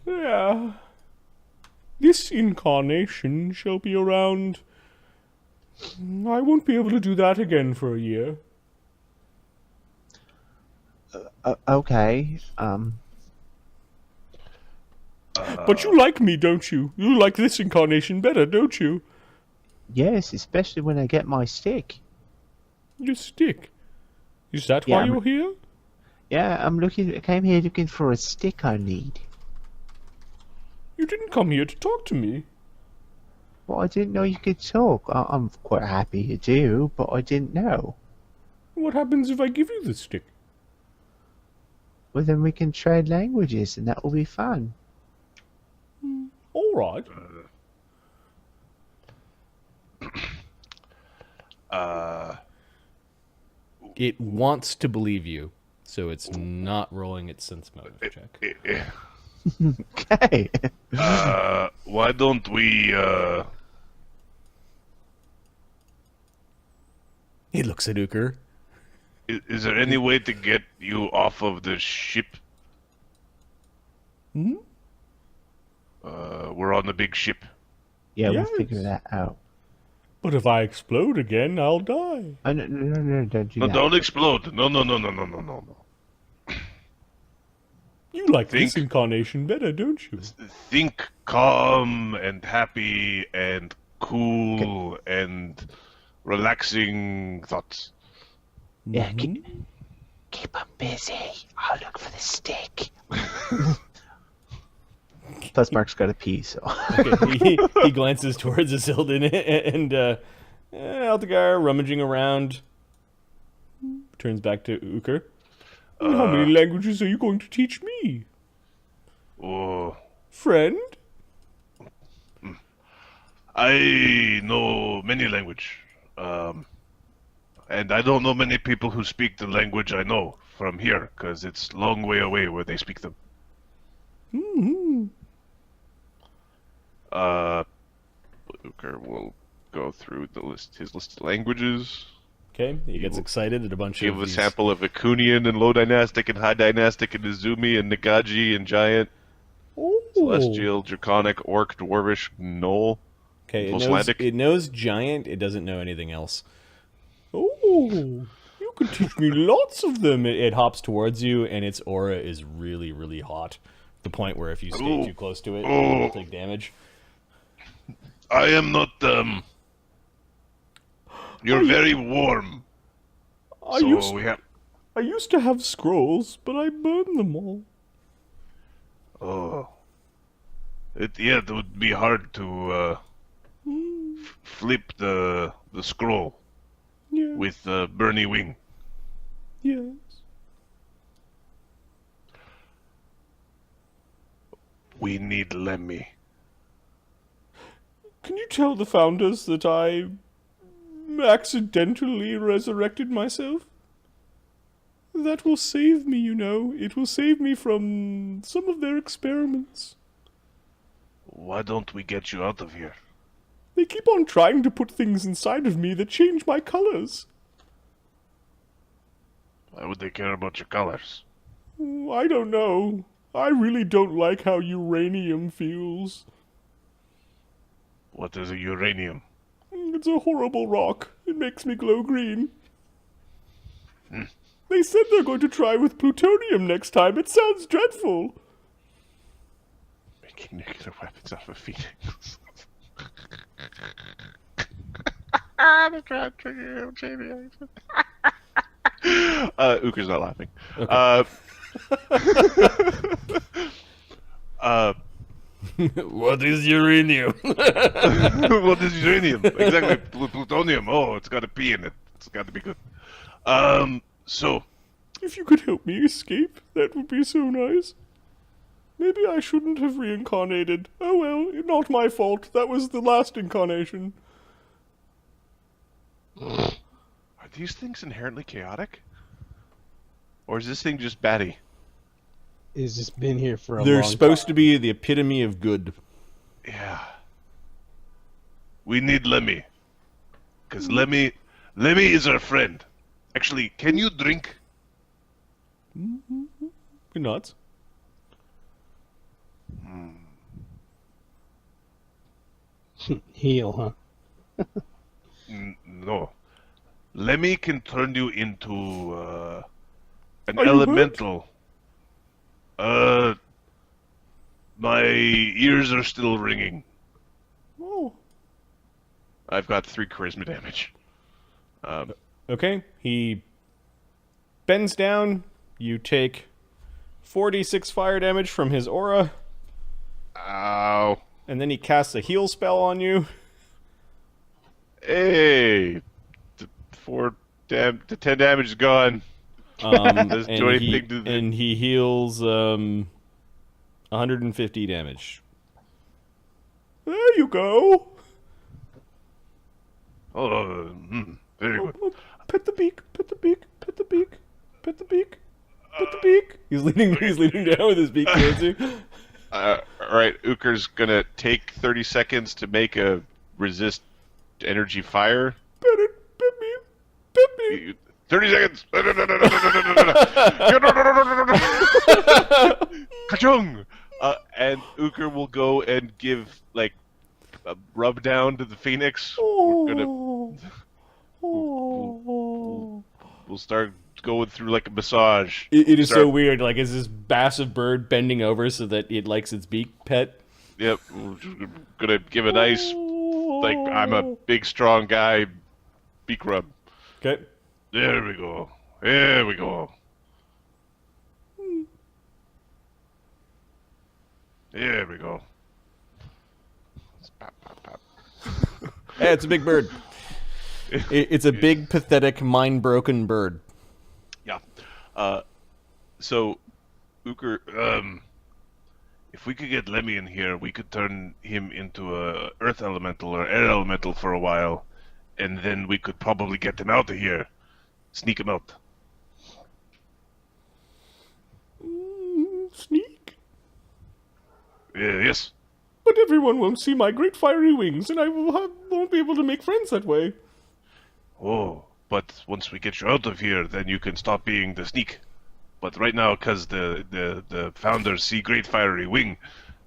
[SPEAKER 1] Yeah. This incarnation shall be around. I won't be able to do that again for a year.
[SPEAKER 4] Okay.
[SPEAKER 1] But you like me, don't you? You like this incarnation better, don't you?
[SPEAKER 4] Yes, especially when I get my stick.
[SPEAKER 1] Your stick. Is that why you're here?
[SPEAKER 4] Yeah, I came here looking for a stick I need.
[SPEAKER 1] You didn't come here to talk to me.
[SPEAKER 4] Well, I didn't know you could talk. I'm quite happy you do, but I didn't know.
[SPEAKER 1] What happens if I give you the stick?
[SPEAKER 4] Well, then we can trade languages, and that will be fun.
[SPEAKER 1] All right. It wants to believe you, so it's not rolling its sense motive check.
[SPEAKER 4] Okay.
[SPEAKER 2] Why don't we,
[SPEAKER 1] He looks at Ukher.
[SPEAKER 2] Is there any way to get you off of the ship? We're on the big ship.
[SPEAKER 4] Yeah,
[SPEAKER 1] Yes.
[SPEAKER 4] we'll figure that out.
[SPEAKER 1] But if I explode again, I'll die.
[SPEAKER 4] No, don't do
[SPEAKER 2] No,
[SPEAKER 4] that.
[SPEAKER 2] don't explode. No.
[SPEAKER 1] You like this incarnation better, don't you?
[SPEAKER 2] Think calm and happy and cool and relaxing thoughts.
[SPEAKER 4] Yeah, keep them busy. I'll look for the stick. Plus, Mark's got to pee, so.
[SPEAKER 1] Okay, he glances towards Azildan and Altagar, rummaging around. Turns back to Ukher. How many languages are you going to teach me?
[SPEAKER 2] Oh,
[SPEAKER 1] Friend?
[SPEAKER 2] I know many language. And I don't know many people who speak the language I know from here, because it's long way away where they speak them.
[SPEAKER 1] Mm-hmm.
[SPEAKER 2] Ukher will go through his list of languages.
[SPEAKER 1] Okay, he gets excited at a bunch
[SPEAKER 2] Give
[SPEAKER 1] of
[SPEAKER 2] a
[SPEAKER 1] these...
[SPEAKER 2] sample of Acunian and Low Dynastic and High Dynastic and Izumi and Nagaji and Giant,
[SPEAKER 1] Oh.
[SPEAKER 2] Celestial, Draconic, Orc, Dwarvish, Gnoll.
[SPEAKER 1] Okay,
[SPEAKER 2] Icelandic.
[SPEAKER 1] it knows giant, it doesn't know anything else. Oh, you can teach me lots of them. It hops towards you, and its aura is really, really hot. The point where if you stay too close to it, you'll take damage.
[SPEAKER 2] I am not, You're very warm.
[SPEAKER 1] I used to have scrolls, but I burned them all.
[SPEAKER 2] Oh. It would be hard to, flip the scroll
[SPEAKER 1] Yes,
[SPEAKER 2] with Bernie Wing.
[SPEAKER 1] yes.
[SPEAKER 2] We need Lemmy.
[SPEAKER 1] Can you tell the founders that I accidentally resurrected myself? That will save me, you know. It will save me from some of their experiments.
[SPEAKER 2] Why don't we get you out of here?
[SPEAKER 1] They keep on trying to put things inside of me that change my colors.
[SPEAKER 2] Why would they care about your colors?
[SPEAKER 1] Oh, I don't know. I really don't like how uranium feels.
[SPEAKER 2] What is a uranium?
[SPEAKER 1] It's a horrible rock. It makes me glow green. They said they're going to try with plutonium next time. It sounds dreadful.
[SPEAKER 2] Making nuclear weapons off of Phoenix. Ukher's not laughing.
[SPEAKER 1] Okay. What is uranium?
[SPEAKER 2] What is uranium? Exactly, plutonium. Oh, it's got a P in it. It's got to be good. So,
[SPEAKER 1] If you could help me escape, that would be so nice. Maybe I shouldn't have reincarnated. Oh well, not my fault. That was the last incarnation.
[SPEAKER 2] are these things inherently chaotic? Or is this thing just batty?
[SPEAKER 3] It's just been here for a
[SPEAKER 1] They're
[SPEAKER 3] long
[SPEAKER 1] supposed to be the epitome of good.
[SPEAKER 2] Yeah. We need Lemmy. Because Lemmy is our friend. Actually, can you drink?
[SPEAKER 1] You're nuts.
[SPEAKER 3] Heal, huh?
[SPEAKER 2] No. Lemmy can turn you into an
[SPEAKER 1] Are you
[SPEAKER 2] elemental. My ears are still ringing.
[SPEAKER 1] Oh.
[SPEAKER 2] I've got 3 charisma damage.
[SPEAKER 1] Okay, he bends down. You take 4d6 fire damage from his aura,
[SPEAKER 2] Ow.
[SPEAKER 1] and then he casts a heal spell on you.
[SPEAKER 2] Hey. The 10 damage is gone. Doesn't do anything to the...
[SPEAKER 1] And he heals 150 damage. There you go.
[SPEAKER 2] Oh, very good.
[SPEAKER 1] Oh, pet the beak, pet the beak, pet the beak, pet the beak, pet the beak. He's leaning down with his beak towards you.
[SPEAKER 2] Alright, Ukher's gonna take 30 seconds to make a resist energy fire.
[SPEAKER 1] Pet it, pet me, pet me.
[SPEAKER 2] 30 seconds! Ka-chung! And Ukher will go and give, like, a rub down to the phoenix. We're gonna... We'll start going through, like, a massage.
[SPEAKER 1] It is so weird. Like, is this massive bird bending over so that it likes its beak pet?
[SPEAKER 2] Yep. We're gonna give a nice, like, I'm a big, strong guy, beak rub.
[SPEAKER 1] Okay.
[SPEAKER 2] There we go. There we go. There we go. Pop, pop, pop.
[SPEAKER 1] Hey, it's a big bird. It's a big, pathetic, mind-broken bird.
[SPEAKER 2] Yeah. So, Ukher, if we could get Lemmy in here, we could turn him into a earth elemental or air elemental for a while, and then we could probably get him out of here. Sneak him out.
[SPEAKER 1] Sneak?
[SPEAKER 2] Yes.
[SPEAKER 1] But everyone won't see my great fiery wings, and I won't be able to make friends that way.
[SPEAKER 2] Oh, but once we get you out of here, then you can stop being the sneak. But right now, because the founders see great fiery wing,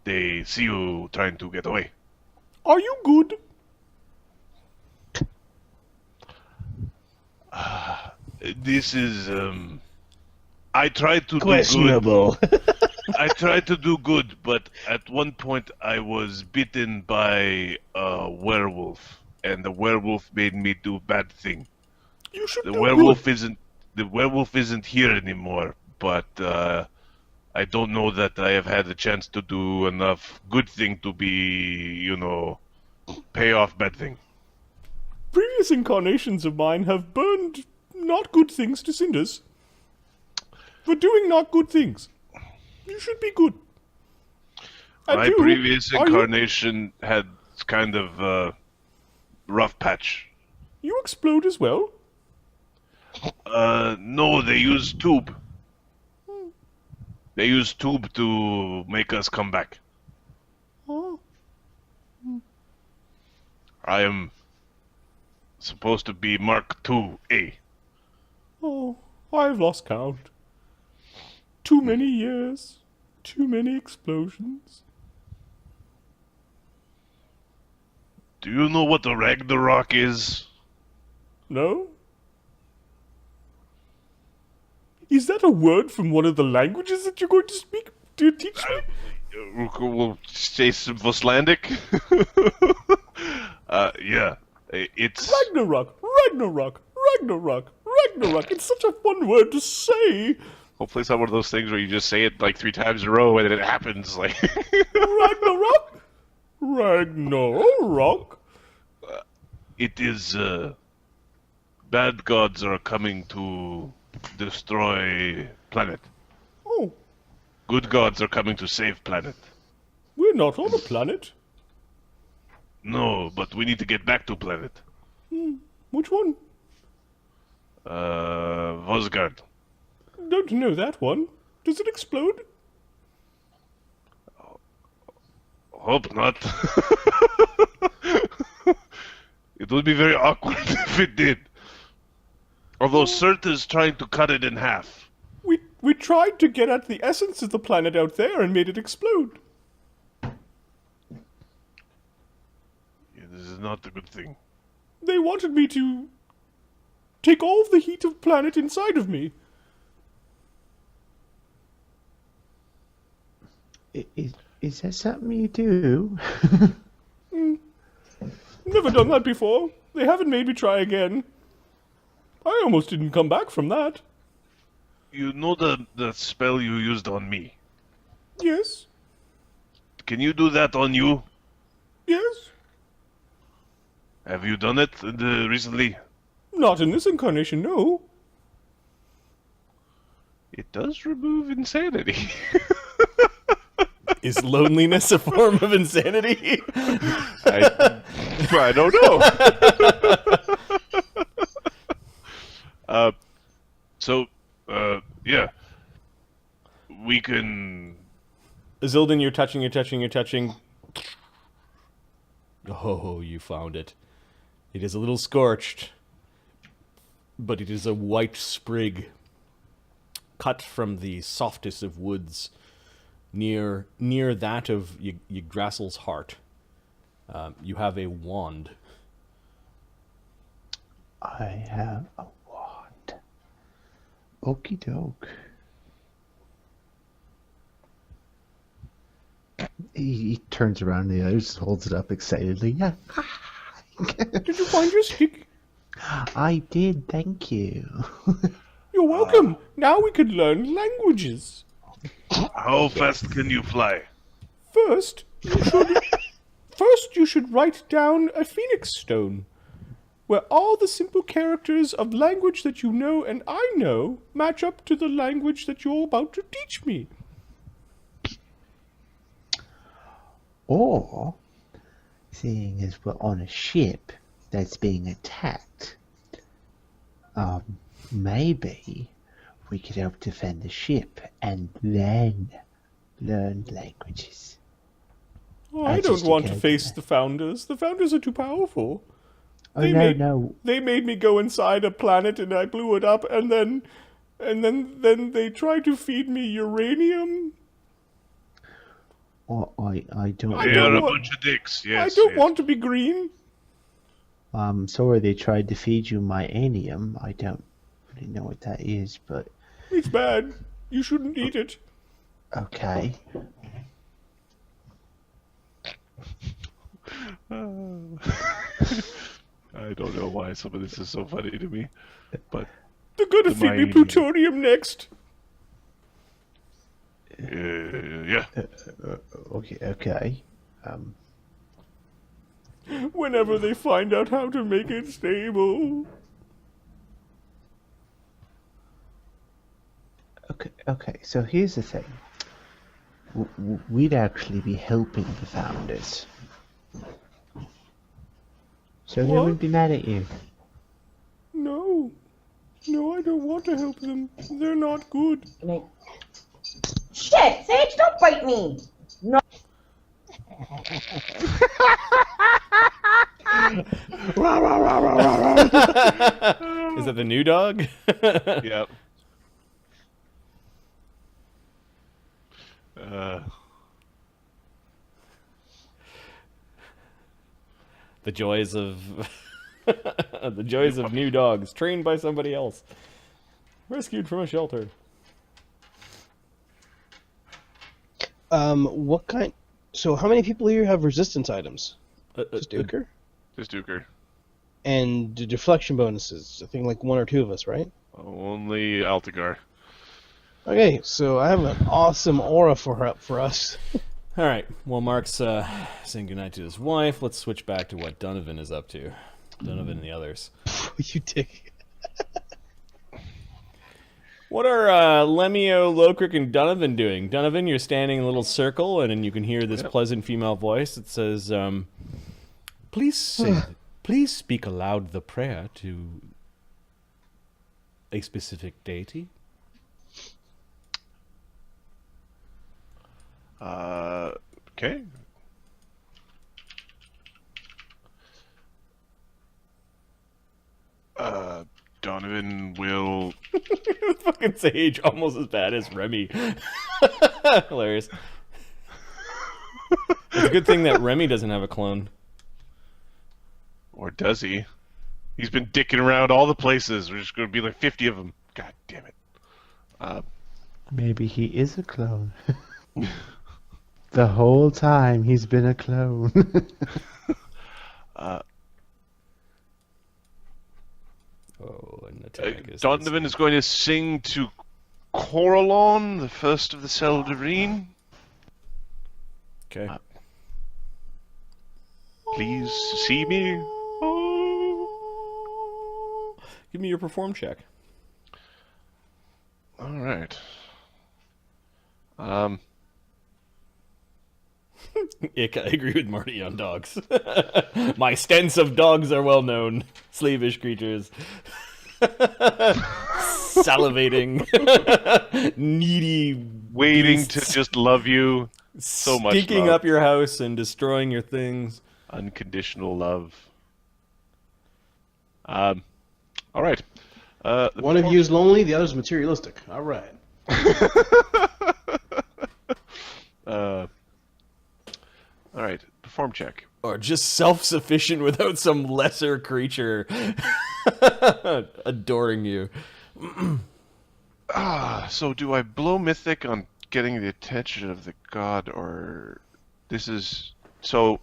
[SPEAKER 2] they see you trying to get away.
[SPEAKER 1] Are you good?
[SPEAKER 2] This is, I tried to
[SPEAKER 5] Questionable.
[SPEAKER 2] do good. I tried to do good, but at one point I was bitten by a werewolf, and the werewolf made me do bad thing.
[SPEAKER 1] You should
[SPEAKER 2] The
[SPEAKER 1] do
[SPEAKER 2] werewolf
[SPEAKER 1] good.
[SPEAKER 2] isn't here anymore, but I don't know that I have had a chance to do enough good thing to be, you know, pay off bad thing.
[SPEAKER 1] Previous incarnations of mine have burned not good things to cinders. For doing not good things. You should be good. And
[SPEAKER 2] My previous incarnation had kind of a rough patch.
[SPEAKER 1] You explode as well?
[SPEAKER 2] No, they use tube. They use tube to make us come back.
[SPEAKER 1] Oh.
[SPEAKER 2] I am supposed to be Mark II-A.
[SPEAKER 1] Oh, I've lost count. Too many years. Too many explosions.
[SPEAKER 2] Do you know what a Ragnarok is?
[SPEAKER 1] No? Is that a word from one of the languages that you're going to speak to teach me?
[SPEAKER 2] We'll say some Icelandic. Yeah. It's...
[SPEAKER 1] Ragnarok! Ragnarok! Ragnarok! Ragnarok! It's such a fun word to say!
[SPEAKER 2] Hopefully it's not one of those things where you just say it like 3 times in a row and then it happens, like...
[SPEAKER 1] Ragnarok? Ragnarok?
[SPEAKER 2] It is, bad gods are coming to destroy planet.
[SPEAKER 1] Oh,
[SPEAKER 2] Good gods are coming to save planet.
[SPEAKER 1] we're not on a planet.
[SPEAKER 2] No, but we need to get back to planet.
[SPEAKER 1] Which one?
[SPEAKER 2] Vosgard.
[SPEAKER 1] Don't know that one. Does it explode?
[SPEAKER 2] Hope not. It would be very awkward if it did. Although Cert is trying to cut it in half.
[SPEAKER 1] We tried to get at the essence of the planet out there and made it explode.
[SPEAKER 2] Yeah, this is not a good thing.
[SPEAKER 1] They wanted me to take all of the heat of planet inside of me.
[SPEAKER 4] Is that something you do?
[SPEAKER 1] Never done that before. They haven't made me try again. I almost didn't come back from that.
[SPEAKER 2] You know the spell you used on me?
[SPEAKER 1] Yes.
[SPEAKER 2] Can you do that on you?
[SPEAKER 1] Yes.
[SPEAKER 2] Have you done it recently?
[SPEAKER 1] Not in this incarnation, no.
[SPEAKER 2] It does remove insanity.
[SPEAKER 1] Is loneliness a form of insanity?
[SPEAKER 2] I don't know. Yeah. We can...
[SPEAKER 1] Azildan, you're touching. Oh, you found it. It is a little scorched, but it is a white sprig, cut from the softest of woods, near that of Yggdrasil's heart, you have a wand.
[SPEAKER 4] I have a wand. Okie doke. He turns around and the others, holds it up excitedly. Yeah.
[SPEAKER 1] Did you find your stick?
[SPEAKER 4] I did, thank you.
[SPEAKER 1] You're welcome. Now we can learn languages.
[SPEAKER 2] How fast can you fly?
[SPEAKER 1] First, you should write down a phoenix stone, where all the simple characters of language that you know and I know match up to the language that you're about to teach me.
[SPEAKER 4] Or, seeing as we're on a ship that's being attacked, maybe we could help defend the ship and then learn languages.
[SPEAKER 1] Oh, I don't want to face the founders. The founders are too powerful.
[SPEAKER 4] Oh,
[SPEAKER 1] no. They made me go inside a planet and I blew it up, and then they tried to feed me uranium.
[SPEAKER 4] Oh, I don't.
[SPEAKER 2] They are a bunch of dicks. Yes.
[SPEAKER 1] I don't want to be green.
[SPEAKER 4] Sorry they tried to feed you my anium. I don't really know what that is, but
[SPEAKER 1] It's bad. You shouldn't eat it.
[SPEAKER 4] okay.
[SPEAKER 2] I don't know why some of this is so funny to me, but
[SPEAKER 1] They're gonna feed me plutonium next.
[SPEAKER 2] yeah.
[SPEAKER 4] Okay.
[SPEAKER 1] Whenever they find out how to make it stable.
[SPEAKER 4] Okay. So here's the thing. We'd actually be helping the founders, so they
[SPEAKER 1] What?
[SPEAKER 4] wouldn't be mad at you.
[SPEAKER 1] No, I don't want to help them. They're not good.
[SPEAKER 6] Shit, Sage, don't bite me! No.
[SPEAKER 1] Is that the new dog?
[SPEAKER 2] Yep.
[SPEAKER 1] The joys of the joys of new dogs, trained by somebody else, rescued from a shelter.
[SPEAKER 3] What kind? So, how many people here have resistance items? Just Ukher?
[SPEAKER 2] Just Ukher.
[SPEAKER 3] And the deflection bonuses. I think like one or two of us, right?
[SPEAKER 2] Only Altagar.
[SPEAKER 3] Okay, so I have an awesome aura for us.
[SPEAKER 1] All right. Well, Mark's saying goodnight to his wife. Let's switch back to what Donovan is up to. Donovan and the others.
[SPEAKER 3] You dick.
[SPEAKER 1] What are Lemio, Lokrik, and Donovan doing? Donovan, you're standing in a little circle, and then you can hear this pleasant female voice that says, please speak aloud the prayer to a specific deity.
[SPEAKER 2] Okay. Donovan will...
[SPEAKER 1] Fucking Sage, almost as bad as Remy. Hilarious. It's a good thing that Remy doesn't have a clone.
[SPEAKER 2] Or does he? He's been dicking around all the places. There's going to be like 50 of them. God damn it.
[SPEAKER 4] Maybe he is a clone. The whole time he's been a clone.
[SPEAKER 1] An attack is
[SPEAKER 2] Donovan is going to sing to Coralon, the first of the Seldarine.
[SPEAKER 1] Okay.
[SPEAKER 2] Please see me.
[SPEAKER 1] Give me your perform check.
[SPEAKER 2] All right.
[SPEAKER 1] Ick, I agree with Marty on dogs. My stance of dogs are well known. Slavish creatures. Salivating. Needy.
[SPEAKER 2] Waiting
[SPEAKER 1] beasts.
[SPEAKER 2] to just love you. So much
[SPEAKER 1] Stinking
[SPEAKER 2] love.
[SPEAKER 1] up your house and destroying your things.
[SPEAKER 2] Unconditional love. All right.
[SPEAKER 3] One of you is lonely, the other's materialistic. All right.
[SPEAKER 2] form check.
[SPEAKER 1] Or just self-sufficient without some lesser creature adoring you.
[SPEAKER 2] So do I blow mythic on getting the attention of the god, or this is so?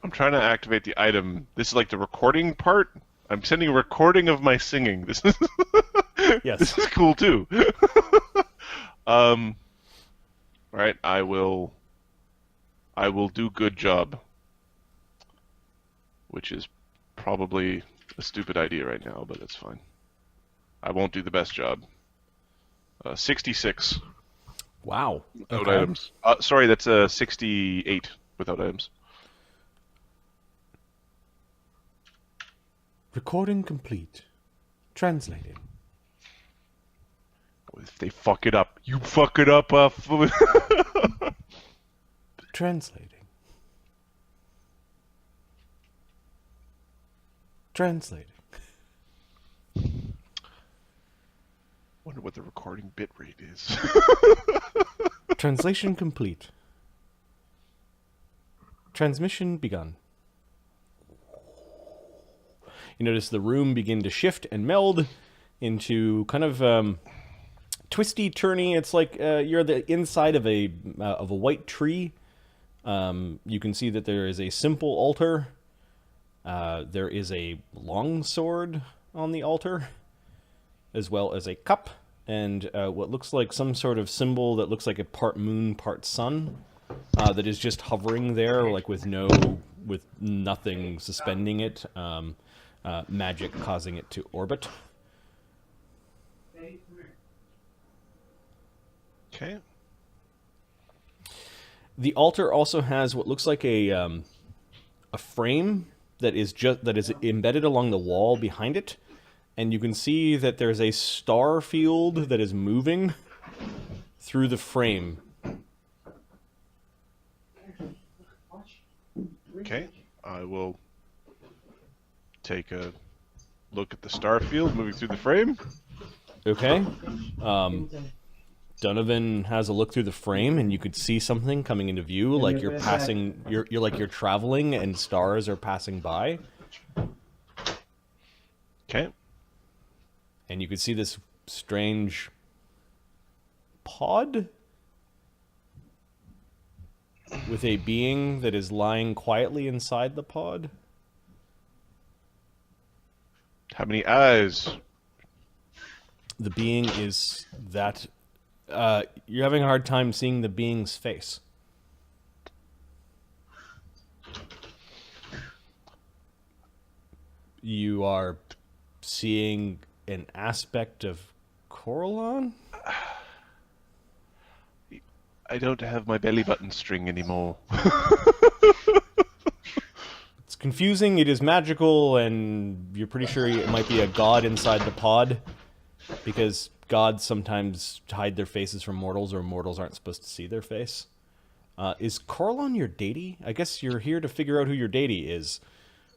[SPEAKER 2] I'm trying to activate the item. This is like the recording part. I'm sending a recording of my singing. This is
[SPEAKER 1] Yes.
[SPEAKER 2] This is cool too. All right, I will do good job, which is probably a stupid idea right now, but it's fine. I won't do the best job. 66.
[SPEAKER 1] Wow.
[SPEAKER 2] Without items. Sorry, that's 68 without items.
[SPEAKER 1] Recording complete. Translating.
[SPEAKER 2] If they fuck it up, you fuck it up.
[SPEAKER 1] Translating. Translating.
[SPEAKER 2] Wonder what the recording bit rate is.
[SPEAKER 1] Translation complete. Transmission begun. You notice the room begin to shift and meld into kind of twisty, turny. It's like you're the inside of a white tree. You can see that there is a simple altar. There is a long sword on the altar, as well as a cup and what looks like some sort of symbol that looks like a part moon, part sun, that is just hovering there, like with nothing suspending it. Magic causing it to orbit.
[SPEAKER 2] Okay.
[SPEAKER 1] The altar also has what looks like a frame that is embedded along the wall behind it, and you can see that there's a star field that is moving through the frame.
[SPEAKER 2] Okay, I will take a look at the star field moving through the frame.
[SPEAKER 1] Okay. Donovan has a look through the frame, and you could see something coming into view, like you're passing. You're traveling, and stars are passing by.
[SPEAKER 2] Okay.
[SPEAKER 1] And you could see this strange pod with a being that is lying quietly inside the pod.
[SPEAKER 2] How many eyes?
[SPEAKER 1] The being is that... you're having a hard time seeing the being's face. You are seeing an aspect of Coralon?
[SPEAKER 2] I don't have my belly button string anymore.
[SPEAKER 1] It's confusing, it is magical, and you're pretty sure it might be a god inside the pod, because gods sometimes hide their faces from mortals, or mortals aren't supposed to see their face. Is Coralon your deity? I guess you're here to figure out who your deity is.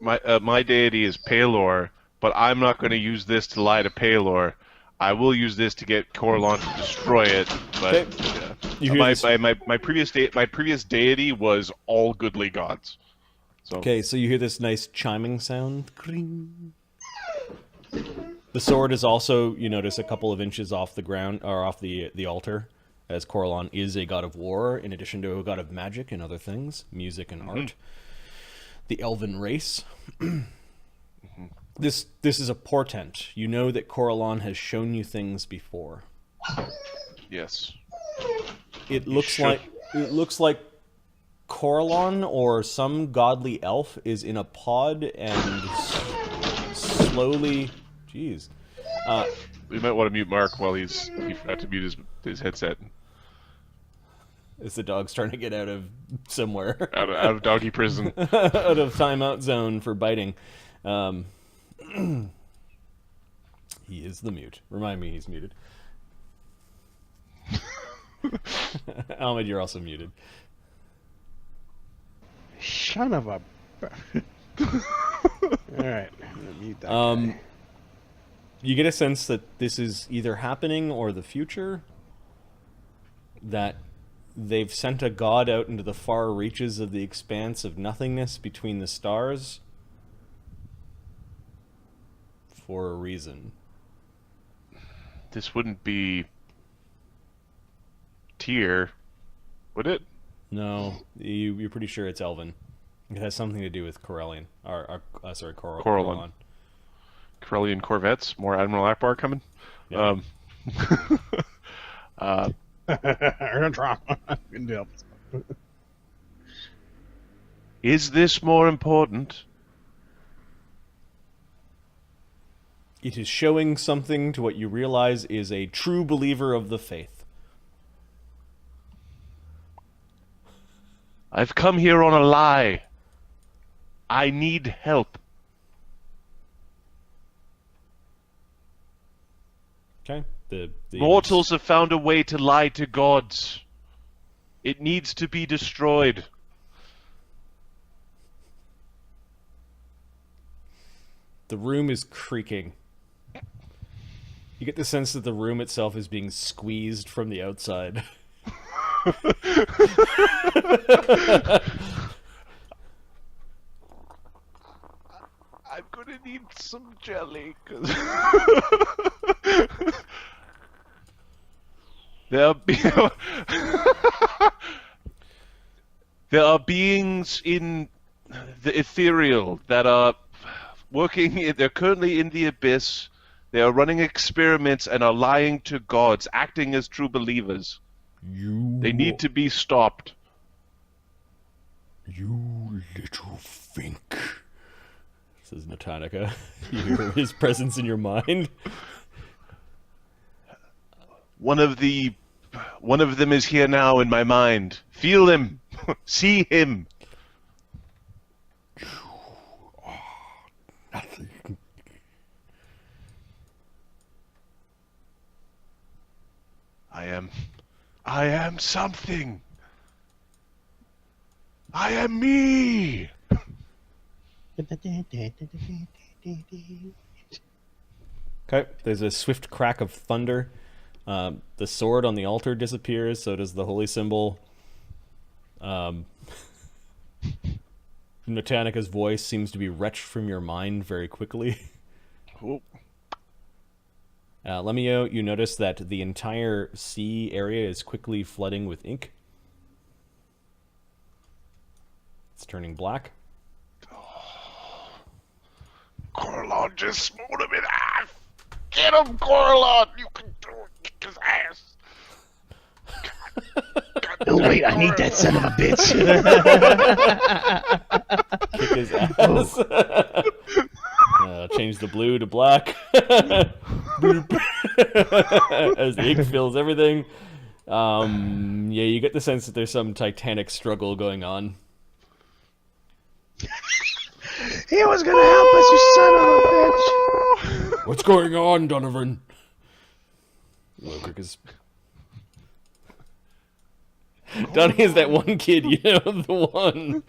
[SPEAKER 2] My deity is Palor, but I'm not going to use this to lie to Palor. I will use this to get Coralon to destroy it. But
[SPEAKER 1] okay.
[SPEAKER 2] my previous deity was all goodly gods. So.
[SPEAKER 1] Okay, so you hear this nice chiming sound. Kring. The sword is also, you notice, a couple of inches off the ground, or off the altar, as Coralon is a god of war, in addition to a god of magic and other things, music and art. The elven race. This is a portent. You know that Coralon has shown you things before.
[SPEAKER 2] Yes.
[SPEAKER 1] It looks like Coralon or some godly elf is in a pod and slowly... Jeez.
[SPEAKER 2] We might want to mute Mark while he forgot to mute his headset.
[SPEAKER 1] As the dog's trying to get out of somewhere.
[SPEAKER 2] out of doggy prison.
[SPEAKER 1] Out of timeout zone for biting. He is the mute. Remind me he's muted. Ahmed, you're also muted.
[SPEAKER 3] Son of a... Alright, I'm gonna mute that guy.
[SPEAKER 1] You get a sense that this is either happening or the future. That they've sent a god out into the far reaches of the expanse of nothingness between the stars for a reason.
[SPEAKER 2] This wouldn't be Tyr, would it?
[SPEAKER 1] No, you're pretty sure it's Elven. It has something to do with Corellian.
[SPEAKER 2] Corellon. Corellian corvettes. More Admiral Akbar coming.
[SPEAKER 1] Yeah.
[SPEAKER 2] Is this more important?
[SPEAKER 1] It is showing something to what you realize is a true believer of the faith.
[SPEAKER 2] I've come here on a lie. I need help.
[SPEAKER 1] Okay. The
[SPEAKER 2] Mortals have found a way to lie to gods. It needs to be destroyed.
[SPEAKER 1] The room is creaking. You get the sense that the room itself is being squeezed from the outside.
[SPEAKER 2] I'm gonna need some jelly, 'cause there are beings in the ethereal that are working. They're currently in the abyss. They are running experiments and are lying to gods, acting as true believers. They need to be stopped.
[SPEAKER 1] You little fink, says Natanica. You hear his presence in your mind.
[SPEAKER 2] One of them is here now in my mind. Feel him. See him.
[SPEAKER 1] You are nothing.
[SPEAKER 2] I am something. I am me.
[SPEAKER 1] Okay, there's a swift crack of thunder. The sword on the altar disappears, so does the holy symbol. Natanica's voice seems to be retched from your mind very quickly.
[SPEAKER 2] Cool.
[SPEAKER 1] Lemio, you notice that the entire sea area is quickly flooding with ink. It's turning black.
[SPEAKER 2] Corellon just smote him in half. Get him, Corellon. You can do it. Kick his ass. God,
[SPEAKER 5] Oh, wait, I need that son of a bitch.
[SPEAKER 1] Kick his ass. Change the blue to black. As the ink fills everything. Yeah, you get the sense that there's some titanic struggle going on.
[SPEAKER 5] He was gonna help us, you son of a bitch.
[SPEAKER 1] What's going on, Donovan? Lokrik is... Donnie is that one kid, you know, the one.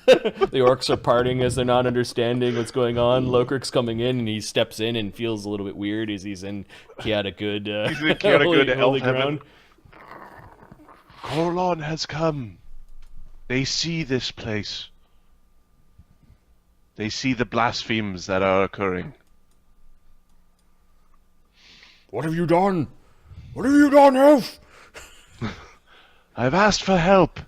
[SPEAKER 1] The orcs are parting as they're not understanding what's going on. Lokrik's coming in, and he steps in and feels a little bit weird as he's in Kiata good, holy ground.
[SPEAKER 2] Corellon has come. They see this place. They see the blasphemies that are occurring.
[SPEAKER 1] What have you done? What have you done, elf?
[SPEAKER 2] I've asked for help.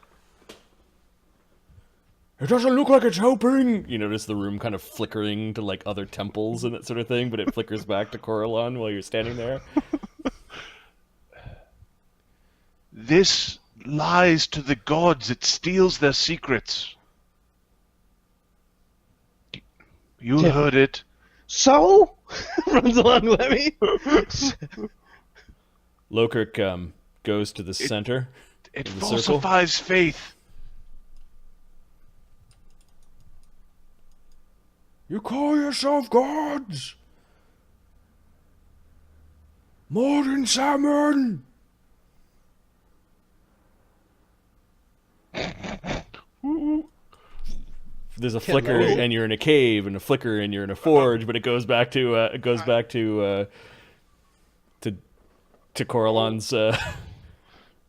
[SPEAKER 1] It doesn't look like it's helping. You notice the room kind of flickering to like other temples and that sort of thing, but it flickers back to Corellon while you're standing there.
[SPEAKER 2] This lies to the gods. It steals their secrets. You heard it.
[SPEAKER 3] So? Runs along Lemmy.
[SPEAKER 1] Lokrik goes to the center.
[SPEAKER 2] It
[SPEAKER 1] of the circle.
[SPEAKER 2] falsifies faith.
[SPEAKER 1] You call yourself gods? More than salmon? There's a flicker and you're in a cave, and a flicker and you're in a forge, but it goes back to to Corellon's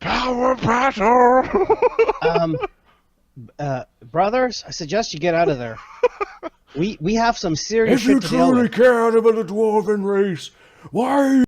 [SPEAKER 2] Power battle!
[SPEAKER 3] Brothers, I suggest you get out of there. We have some serious
[SPEAKER 1] If
[SPEAKER 3] shit
[SPEAKER 1] you
[SPEAKER 3] to deal
[SPEAKER 1] truly
[SPEAKER 3] with.
[SPEAKER 1] care about the dwarven race, why